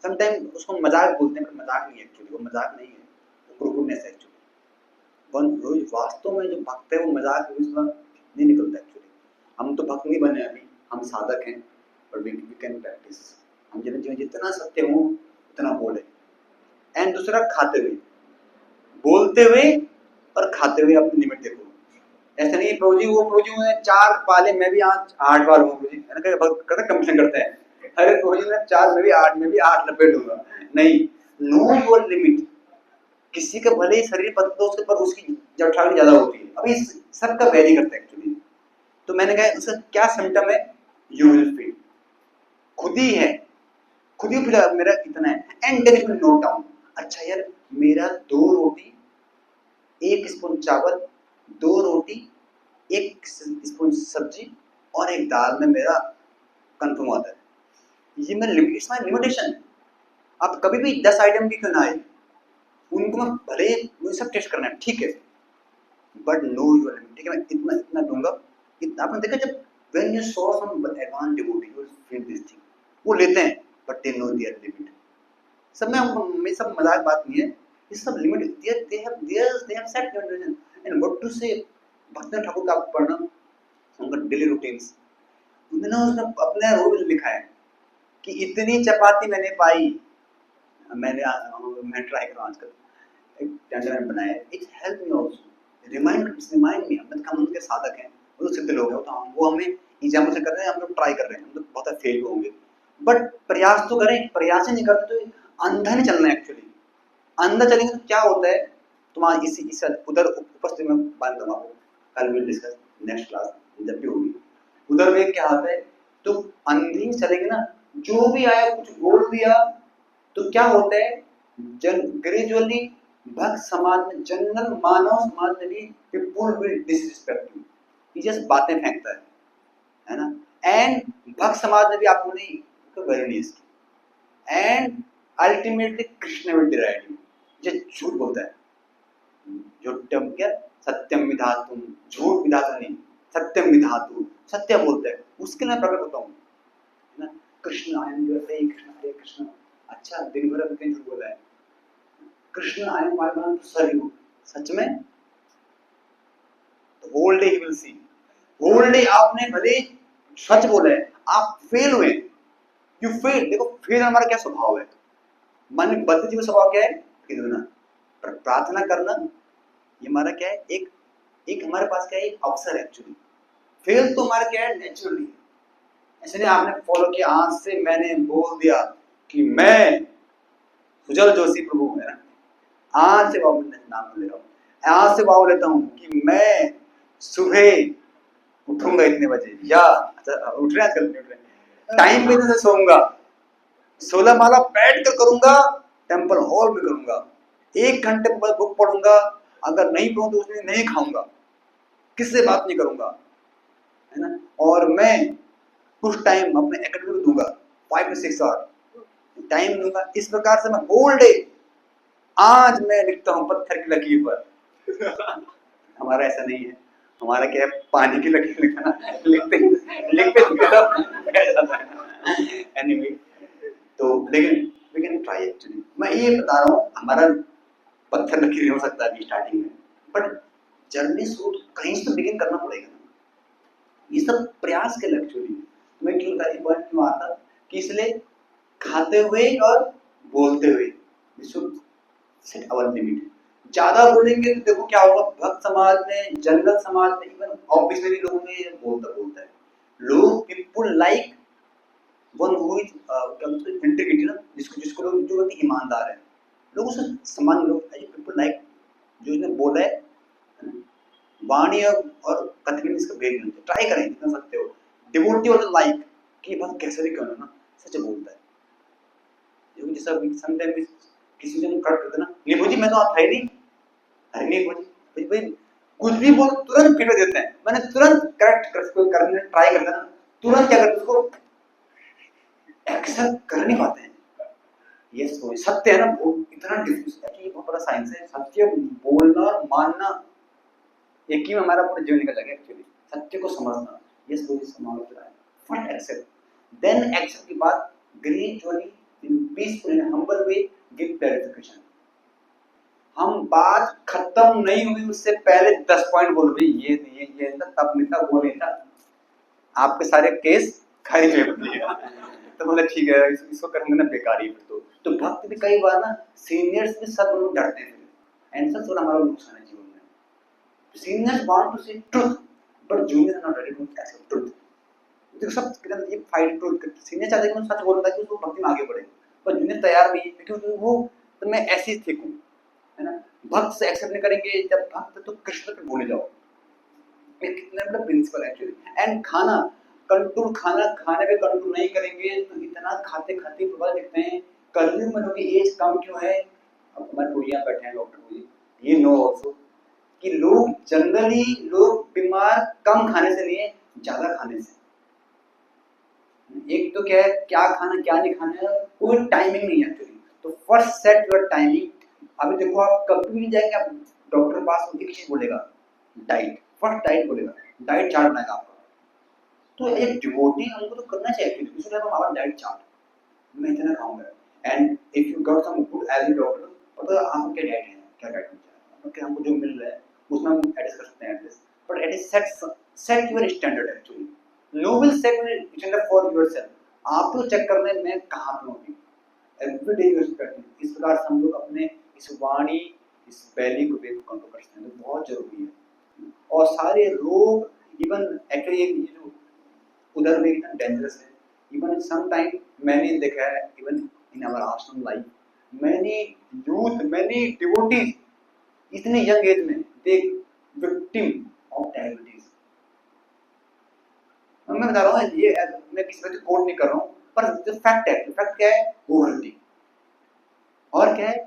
समटाइम उसको मजाक बोलते हैं, मजाक नहीं है एक्चुअली, वो मजाक नहीं है, वो क्रूकेडनेस है एक्चुअली, रोज वास्तव में जो भक्त है वो मजाक नहीं निकलता एक्चुअली, हम तो भक्त नहीं बने अभी, हम साधक हैं, बट वी कैन प्रैक्टिस, हम जितना सत्य हो उतना बोले, एंड दूसरा खाते हुए, बोलते हुए और खाते हुए अपनी लिमिट देखो, ऐसा नहीं प्रभु जी वो प्रभु जी ने 4 पाले मैं भी आज 8 बार हूँ, प्रभु जी है ना, कहते कंपटीशन करते हैं, अरे प्रभु जी ने 4 में भी 8 में भी 8 लपेट दूंगा, नहीं, नो योर लिमिट, किसी का भले ही शरीर पतला तो उसके पर उसकी जठराग्नि ज्यादा होती है, अभी सबका वेरी करता है एक्चुअली, तो मैंने कहा उसका क्या सिम्टम है, यू विल फील, खुद ही है, खुद ही फिर मेरा इतना है, and then you note down, अच्छा यार मेरा 2 रोटी 1 स्पून चावल, 2 रोटी 1 स्पून सब्जी और 1 दाल में मेरा कंफर्म होता है, ये मैं लिमिटेशन, आप कभी भी 10 आइटम भी क्यों ना आए, उनको मैं भले मुझे सब टेस्ट करना है ठीक है, बट नो योर लिमिट, ठीक है मैं इतना इतना दूंगा, इतना, आपने देखा जब when you saw some advance devotee you feel this thing, वो लेते हैं but they know their limit, सब में सब मजाक बात नहीं है, ये सब limit they have set limitation, and what to say, भक्त ठाकुर का आप पढ़ना उनका डेली रूटीन्स, उन्होंने उसने अपने रोज लिखा है कि इतनी चपाती मैंने पाई, मैं ट्राई कर रहा हूँ आजकल, एक टेंडर बनाया, it help me also, remind me, हम हम उनके साधक हैं, वो तो सिद्ध लोग हैं, तो हम वो हमें एग्जाम्पल से कर रहे हैं, हम लोग ट्राई कर रहे हैं, हम लोग बहुत फेल होंगे, बट प्रयास तो करें, प्रयास ही नहीं करते तो अंधा नहीं चलना है एक्चुअली, अंधा चलेंगे तो क्या होता है, तुम्हारा इस उधर उपस्थित में बात दूंगा, कल विल डिस्कस नेक्स्ट क्लास जब भी होगी, उधर में क्या होता है, तो अंधी चलेगी ना, जो भी आया कुछ बोल दिया तो क्या होता है, ग्रेजुअली भक्त समाज में, जनरल मानव समाज में भी पीपुल विल डिसरिस्पेक्ट यू, ये जस्ट बातें फेंकता है ना। एंड भक्त समाज में भी आपको नहीं very nice, and ultimately Krishna will deride you, ये झूठ बोलता है, झूठम क्या, सत्यम विधातुम, झूठ विधातु नहीं, सत्यम विधातु, सत्य बोलता है, उसके लिए प्रकट होता हूँ, है ना। Krishna I am your Krishna, Hare Krishna, अच्छा दिन भर में कहीं झूठ बोला है, Krishna I am I want to serve you, सच में whole day he will see, whole day आपने भले सच बोला है, आप फेल हुए, यू फेल, देखो फेल हमारा क्या स्वभाव है, मन बद्ध जीव स्वभाव क्या है कि ना प्रार्थना करना, ये हमारा क्या है, एक एक हमारे पास क्या है, एक अवसर है एक्चुअली, फेल तो हमारा क्या है नेचुरली, इसलिए आपने फॉलो किया, आज से मैंने बोल दिया कि मैं सुजल जोशी प्रभु है ना, आज से बाबू नाम ले रहा हूँ, आज से बाबू लेता हूँ कि मैं सुबह उठूंगा इतने बजे, या उठ रहे आजकल नहीं उठ रहे, टाइम पे से सोऊंगा, 16 माला बैठ कर करूंगा, टेम्पल हॉल में करूंगा, 1 घंटे बाद बुक पढ़ूंगा, अगर नहीं पढ़ूं तो उसमें नहीं खाऊंगा, किससे बात नहीं करूंगा, है ना, और मैं कुछ टाइम अपने एकेडमी को दूंगा, 5 to 6 आवर टाइम दूंगा, इस प्रकार से मैं होल डे, आज मैं लिखता हूँ पत्थर की लकीर पर हमारा ऐसा नहीं है, हमारा क्या है, पानी की लकीर लिखना, लिखते एनीवे, तो लेकिन वी कैन ट्राई एक्चुअली, मैं ये बता रहा हूँ, हमारा पत्थर लकीर हो सकता है स्टार्टिंग में, बट जर्नी शुरू कहीं से तो बिगिन करना पड़ेगा, ये सब प्रयास के एक्चुअली, मैं क्यों क्यों आता कि इसलिए खाते हुए और बोलते हुए सेट आवर लिमिट, ज्यादा बोलेंगे तो देखो क्या होगा, भक्त समाज में, जनरल समाज में, इवन ऑफिस में भी लोगों में बोलता है, लोग people like one who is integrity ना, जिसको जिसको लोग जो व्यक्ति ईमानदार है, लोग उसे सम्मान, लोग पीपुल लाइक जो इसने बोला है, वाणी और कथन में इसका भेद नहीं, ट्राई करें जितना सकते हो, डिवोटी और लाइक कि बस कैसे भी क्यों ना सच बोलता है, जो जैसा समटाइम किसी से कट करते ना, निभू जी मैं तो आप है नहीं, अरे निभू जी भाई कुछ भी बोल तुरंत फीडबैक देते हैं, मैंने तुरंत करेक्ट करने ट्राई करता ना, तुरंत क्या करते उसको एक्सेप्ट कर नहीं पाते हैं, ये सत्य है ना, वो इतना डिफ्यूज है कि ये बहुत बड़ा साइंस है, सत्य बोलना और मानना एक ही में हमारा पूरा जीवन निकल जाएगा एक्चुअली, सत्य को समझना, ये सोच समाप्त है, फर्स्ट एक्सेप्ट, देन एक्सेप्ट के बाद gradually in peaceful and humble way give clarification, हम बात खत्म नहीं हुई उससे पहले 10 पॉइंट बोल रही, ये था तब नहीं था, वो नहीं था, आपके सारे केस खारिज हो दिए तो बोला ठीक है इसको करने ना बेकार ही, तो भक्त भी कई बार ना सीनियर्स भी सब लोग डरते हैं, एंड सब थोड़ा हमारा नुकसान है जीवन में, seniors want to say truth but junior are not ready to accept truth, तो सब कहते ये फाइट ट्रुथ, सीनियर चाहते हैं कि सच बोलना कि उसको भक्ति में आगे बढ़े, पर जूनियर तैयार नहीं है क्योंकि वो तो मैं ऐसे ही ठीक हूँ, है ना, भक्त से एक्सेप्ट नहीं करेंगे, जब भक्त तो कृष्ण पे भूल जाओ, कितना बड़ा प्रिंसिपल है एक्चुअली, एंड खाना कंट्रोल, खाना खाने पे कंट्रोल नहीं करेंगे तो इतना खाते खाते प्रभाव देखते हैं, कलयुग में लोगों की एज कम क्यों है, अब हमारे भैया बैठे हैं डॉक्टर भैया, ये नो ऑल्सो कि लोग जनरली लोग बीमार कम खाने से नहीं है, ज्यादा खाने से, एक तो क्या है क्या खाना क्या नहीं खाना है, कोई टाइमिंग नहीं है एक्चुअली, तो फर्स्ट सेट योर टाइमिंग, अभी देखो आप कभी भी जाएंगे आप डॉक्टर के पास, एक चीज बोलेगा डाइट, फर्स्ट डाइट बोलेगा, डाइट चार्ट बनाएगा आपका, तो एक डिवोटी हमको तो करना चाहिए, इसलिए हम हमारा डाइट चार्ट, मैं इतना खाऊंगा, and if you got some good as a doctor, पता है आपको क्या डाइट है, क्या डाइट है, ओके हमको जो मिल रहा है उसमें हम एडजस्ट कर सकते हैं at least, but it is set your standard actually, no will set standard for yourself, आपको चेक करना है मैं कहां पे हूं, एवरी डे यू एक्सपेक्ट, इस प्रकार से हम लोग अपने इस वाणी इस बैली को वेव कंट्रोल कर सकते हैं, तो बहुत जरूरी है, और सारे रोग इवन एक्चुअली ये जो उधर में इतना डेंजरस है, इवन सम टाइम मैंने देखा है इवन इन आवर आश्रम लाइफ, मैंने यूथ मैंने डिवोटीज इतने यंग एज में दे विक्टिम ऑफ डायबिटीज, मैं बता रहा हूँ ये, मैं किसी वजह कोट नहीं कर रहा हूँ, पर जो फैक्ट है, फैक्ट क्या है, ओवरटी। और क्या है,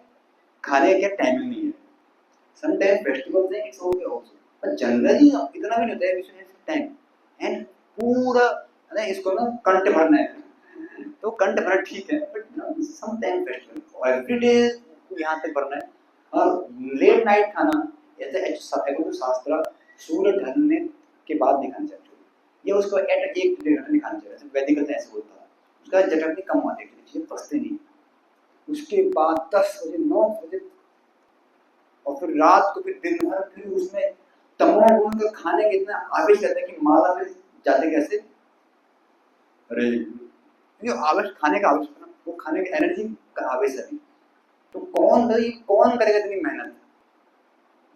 खाने का टाइमिंग नहीं है। समटाइम फेस्टिवल्स हैं, इट्स ओके आल्सो, पर जनरली इतना भी नहीं होता है we should have time and पूरा ना इसको ना कंठ भरना है, तो कंठ भरना ठीक है, but sometime festival every day यहाँ तक भरना है। और लेट नाइट खाना ऐसे शास्त्र सूर्य ढलने के बाद नहीं खाना चाहिए, ये उसको एट 1 नहीं खाना चाहिए, वैदिक ऐसे बोलता है, उसका जटनी कम होती है, चीजें पचते नहीं। उसके बाद 10 बजे 9 बजे और फिर रात को फिर दिन भर फिर उसमें तमोगुण का खाने के इतना आवेश रहता है कि माला में जाते कैसे, अरे ये आवेश, खाने का आवेश, वो खाने की एनर्जी का आवेश है। तो कौन करेगा इतनी मेहनत,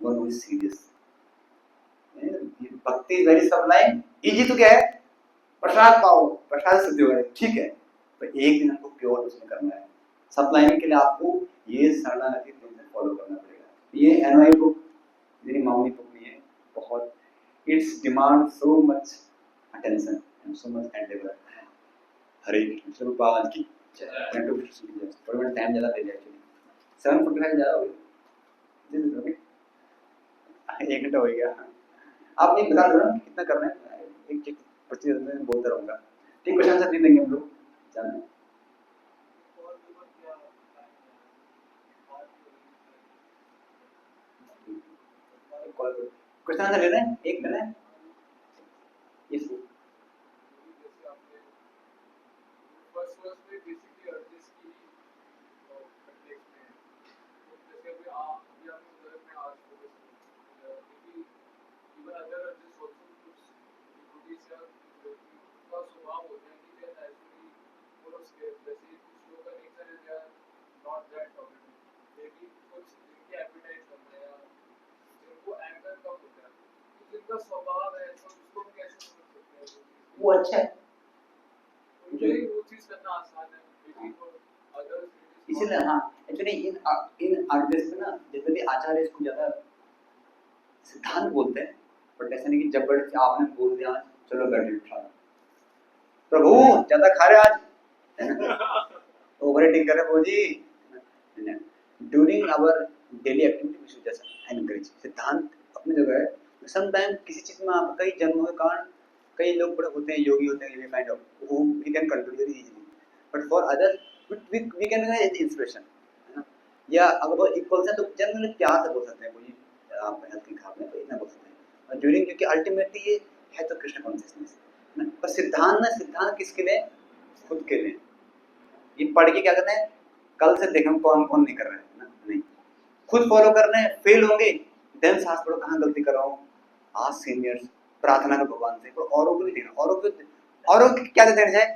वो सीरियस। भक्ति इज वेरी सबलाइम, इजी तो क्या है, प्रसाद पाओ, प्रसाद सिद्ध हो गए, ठीक है, तो एक दिन आपको प्योर उसमें करना है। सप्लाइंग के लिए आपको ये शरणागति प्रिंसिपल फॉलो करना पड़ेगा। ये एनवाई बुक मेरी मामूली बुक नहीं है, बहुत it's demand so much attention and so much endeavour. Hare Krishna भगवान की थोड़ा टाइम ज़्यादा ले लिया एक्चुअली, 7:45 ज़्यादा हो गया, 1 घंटा हो गया। आप नहीं बता दो ना कितना करना है, एक एक प्रति में बोलता रहूँगा, ठीक क्वेश्चन आंसर नहीं देंगे हम लोग, जाना है। क्वेश्चन आंसर ले रहे हैं, एक लेना है इसको। वो अच्छा है, इसीलिए हाँ एक्चुअली इन आर्टिस्ट में ना जितने भी आचार्य इसको ज्यादा सिद्धांत बोलते हैं, बट ऐसा नहीं कि जबरदस्ती आपने बोल दिया चलो बैठे उठा, प्रभु ज्यादा खा रहे आज, ओवर ईटिंग कर रहे प्रभु जी। During our daily activity we should just encourage, सिद्धांत अपनी जगह है। समटाइम किसी चीज में आप कई जन्मों के कारण कई लोग बड़े होते हैं, योगी होते हैं, ये kind of who we can control very easily, but for others we can get inspiration, है ना, या अगर वो इक्वल है तो जनरली प्यार से बोल सकते हैं मुझे आप हेल्थ की खराब है तो इतना बोल सकते हैं, और ड्यूरिंग क्योंकि अल्टीमेटली ये है तो कृष्ण कॉन्शियसनेस, है ना। पर सिद्धांत किसके लिए, खुद के लिए। ये पढ़ के क्या करना है, कल से देखें कौन कौन नहीं कर रहा है ना, नहीं, खुद फॉलो करना है, फेल होंगे देन सास पढ़ो कहाँ गलती कर रहा हूँ, आज सीनियर्स प्रार्थना का भगवान से, पर औरों को भी देना, औरों को क्या देते हैं,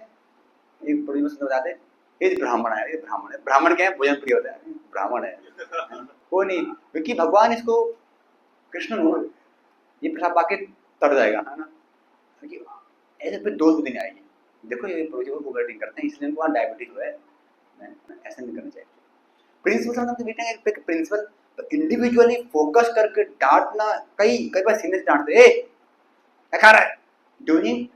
एक बड़ी मस्त बताते हैं, ये ब्राह्मण है, ये ब्राह्मण है, ब्राह्मण क्या है, भोजन प्रिय होता है, ब्राह्मण है वो नहीं, क्योंकि भगवान इसको कृष्ण हो ये प्रसाद पाके तर जाएगा, है ना, क्योंकि ऐसे फिर 2 दिन आएगी, देखो ये प्रोजेक्ट ओवरटिंग करते हैं इसलिए उनको डायबिटीज हुआ है, ऐसा नहीं करना चाहिए। प्रिंसिपल मतलब बेटा एक प्रिंसिपल इंडिविजुअली फोकस करके डांटना, कई बार सीनियर डांटते ए क्या खा रहा है ड्यूरिंग,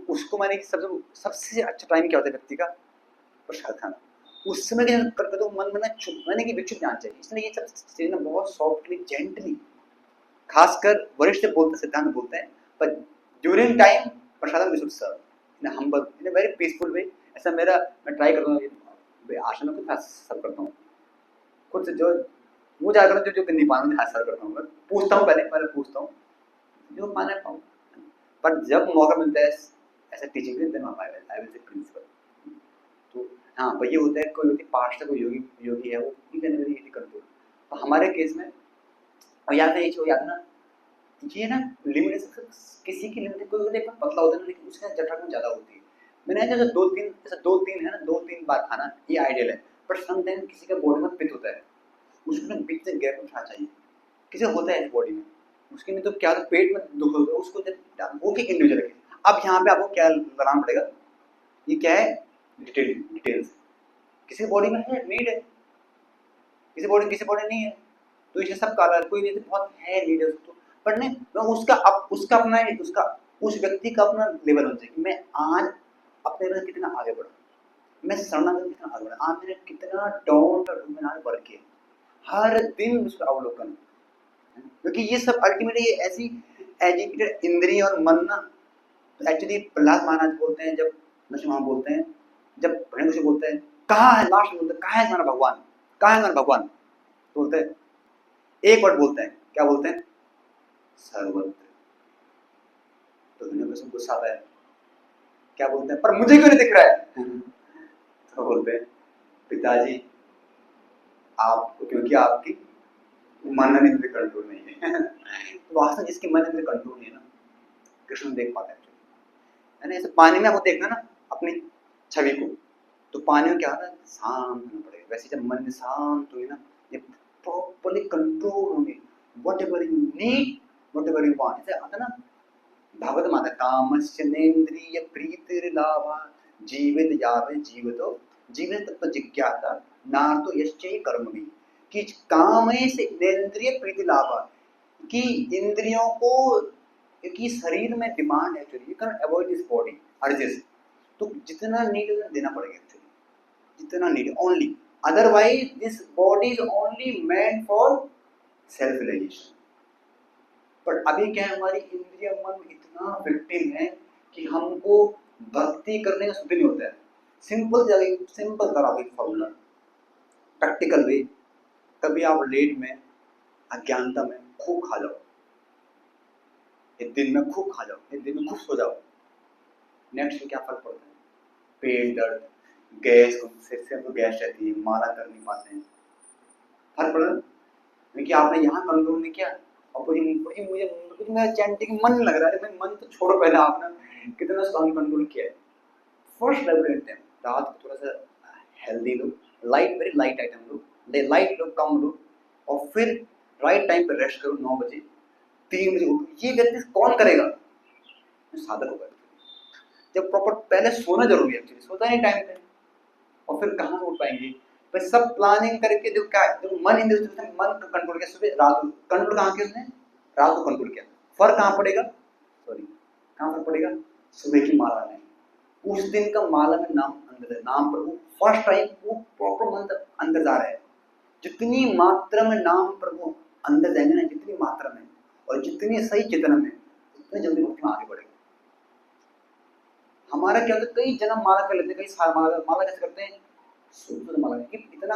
उसको मैंने सबसे अच्छा टाइम क्या होता है व्यक्ति का, प्रसाद खाना, उस समय क्या करके तो मन में ना मैंने कि विक्षुब्ध जाना चाहिए, इसलिए ये सब चीजें ना बहुत सॉफ्टली जेंटली, खासकर वरिष्ठ बोलते सिद्धांत बोलते हैं, पर ड्यूरिंग टाइम प्रसाद विशुद्ध serve in humble in very peaceful way. ऐसा मेरा मैं ट्राई करता हूँ आश्रम में खुद सर्व करता हूँ, खुद से जो वो जाकर जो नहीं पाना सर्व करता हूँ, पूछता हूँ पहले पूछता हूँ जो पाना पाऊँ, पर जब मौका मिलता है ऐसा teaching then I will say principle. तो हाँ भाई ये होता है कोई व्यक्ति पार्षद कोई योगी है वो कंट्रोल, तो हमारे केस में और याद है याद है ना, ये ना लिमिट किसी की लिमिट कोई होता है पतला होता है ना, लेकिन उसके जठर में ज्यादा होती है। मैंने जैसे 2-3 है ना 2-3 बार खाना ये आइडियल है, बट समटाइम किसी का बॉडी में पित्त होता है, उसको ना बीच से गैप उठा चाहिए, किसी होता है बॉडी में उसके नहीं तो क्या तो पेट में दुख होगा उसको वो की इंडिविजुअल है। अब यहाँ पे आपको क्या लगाना पड़ेगा, ये क्या है डिटेल्स, किसी बॉडी में है नीड है, किसी बॉडी नहीं है, तो इसे सब काला कोई नहीं बहुत है नीड है उसको, पर नहीं उसका अपना उसका उस व्यक्ति का अपना लेवल होना चाहिए कि मैं आज अपने लेवल कितना आगे बढ़ा, मैं शरणागत कितना आगे बढ़ा, आज मैंने कितना डाउन मैंने आगे बढ़ के हर दिन उसका अवलोकन, क्योंकि ये सब अल्टीमेटली ऐसी एजुकेटेड इंद्रिय और मन ना, एक्चुअली प्रहलाद महाराज बोलते हैं, जब नरसिम्हा बोलते हैं, जब भयंकर से बोलते हैं कहाँ है, लास्ट बोलते हैं कहाँ है तुम्हारा भगवान, कहाँ है तुम्हारा भगवान, तो बोलते हैं एक वर्ड बोलते हैं, क्या बोलते हैं, सर्वत्र। तो भयंकर गुस्सा आता है, क्या बोलते हैं, पर मुझे क्यों नहीं दिख रहा है तो बोलते हैं पिताजी आपको, क्योंकि आपकी मन इंद्र कंट्रोल नहीं है तो वास्तव जिसकी मन इंद्र कंट्रोल नहीं है ना, कृष्ण देख पाता है ना। ऐसे पानी में आपको देखना ना अपनी छवि को, तो पानी में क्या होता है, शांत होना पड़ेगा। वैसे जब मन शांत होगी ना, ये प्रॉपर्ली कंट्रोल होंगे, what ever you need, what ever you want, ऐसे आता ना भागवत माता, कामस्य नेन्द्रिय प्रीतिर्लाभा जीवित यावे जीवतो जीवित तत्व जिज्ञासा नार्तो यश्चै कर्म भी, कि कामय से नेन्द्रिय प्रीति लाभा, कि इंद्रियों को, क्योंकि शरीर में डिमांड है actually, you can avoid this body urges, तो जितना नीड है देना पड़ेगा एक्चुअली, जितना need only, otherwise this body is only meant for self realization. पर अभी क्या है, हमारी इंद्रिय मन इतना विक्टिम है कि हमको भक्ति करने का सुध नहीं होता है। सिंपल करा फॉर्मूला, प्रैक्टिकल वे, कभी आप लेट में अज्ञानता में खूब खा जाओ, एक दिन में खूब खा जाओ, एक दिन में खूब सो जाओ, नेक्स्ट में क्या फर्क पड़ता है, पेट दर्द, गैस, सिर से तो गैस रहती है, माला कर नहीं पाते हैं, फर्क पड़ा, क्योंकि आपने यहाँ कंट्रोल नहीं किया, और मुझे मेरा चैंटिंग मन लग रहा है, मैं मन तो छोड़ो पहले, आपने कितना कंट्रोल किया है। फर्स्ट लेवल करते हैं, रात को थोड़ा सा हेल्दी लो, लाइट, वेरी लाइट आइटम लो, लाइट लो, कम लो, और फिर राइट टाइम पे रेस्ट करो, 9 बजे 3 बजे उठो। ये गलती कौन करेगा, साधक होगा। जब प्रॉपर पहले सोना जरूरी है, एक्चुअली सोता नहीं टाइम पे, और फिर कहाँ से उठ पाएंगे, बस सब प्लानिंग करके जो क्या, जो मन इंद्र मन का कंट्रोल किया, सुबह रात कंट्रोल कहाँ किया उसने, रात को कंट्रोल किया, फर्क कहाँ पड़ेगा, सॉरी कहाँ फर्क पड़ेगा, सुबह की माला में, उस दिन का माला में नाम अंदर है, नाम प्रभु फर्स्ट टाइम वो प्रॉपर मंत्र अंदर जा रहा है। जितनी मात्रा में नाम प्रभु अंदर जाएंगे ना, जितनी मात्रा में और जितनी सही चेतना में, उतनी जल्दी मुक्ति में आगे बढ़ेगा। हमारा क्या होता है, कई जन्म माला कर लेते हैं, कई साल माला कैसे करते हैं, शुद्ध माला, कि इतना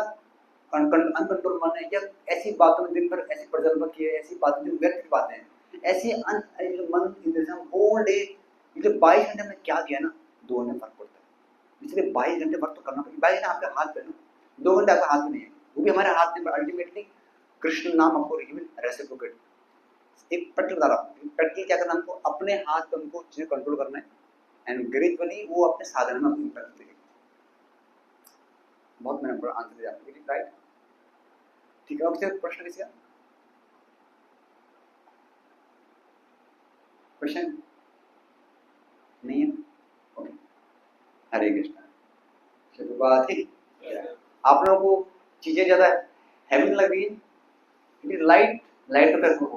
अनकंट्रोल मन है, या ऐसी बातों में दिन भर ऐसी प्रजल्प की है, ऐसी बातें जो व्यक्त बातें हैं, ऐसी मन इंद्रिय होल डे, जो 22 घंटे में क्या किया ना, 2 घंटे फर्क पड़ता है। इसलिए 22 घंटे वर्क तो करना पड़ेगा। 22 घंटे आपके हाथ पे ना, 2 घंटे आपके हाथ में नहीं है, वो भी हमारे हाथ में, अल्टीमेटली कृष्ण नाम आपको रेसिप्रोकेट। एक प्रैक्टिकल बता रहा हूँ, प्रैक्टिकल क्या करना, हमको अपने हाथ पे हमको चीजें कंट्रोल करना है, एंड ग्रेजुअली वो अपने साधन में आपको इम्पैक्ट देगा। बहुत मैंने बड़ा आंसर दिया आपको, राइट? ठीक है, आपसे प्रश्न किसी का, क्वेश्चन नहीं है? ओके, हरे कृष्णा, शुरुआत ही आप लोगों को चीजें ज्यादा हैवी लग रही है, लाइट लाइट तो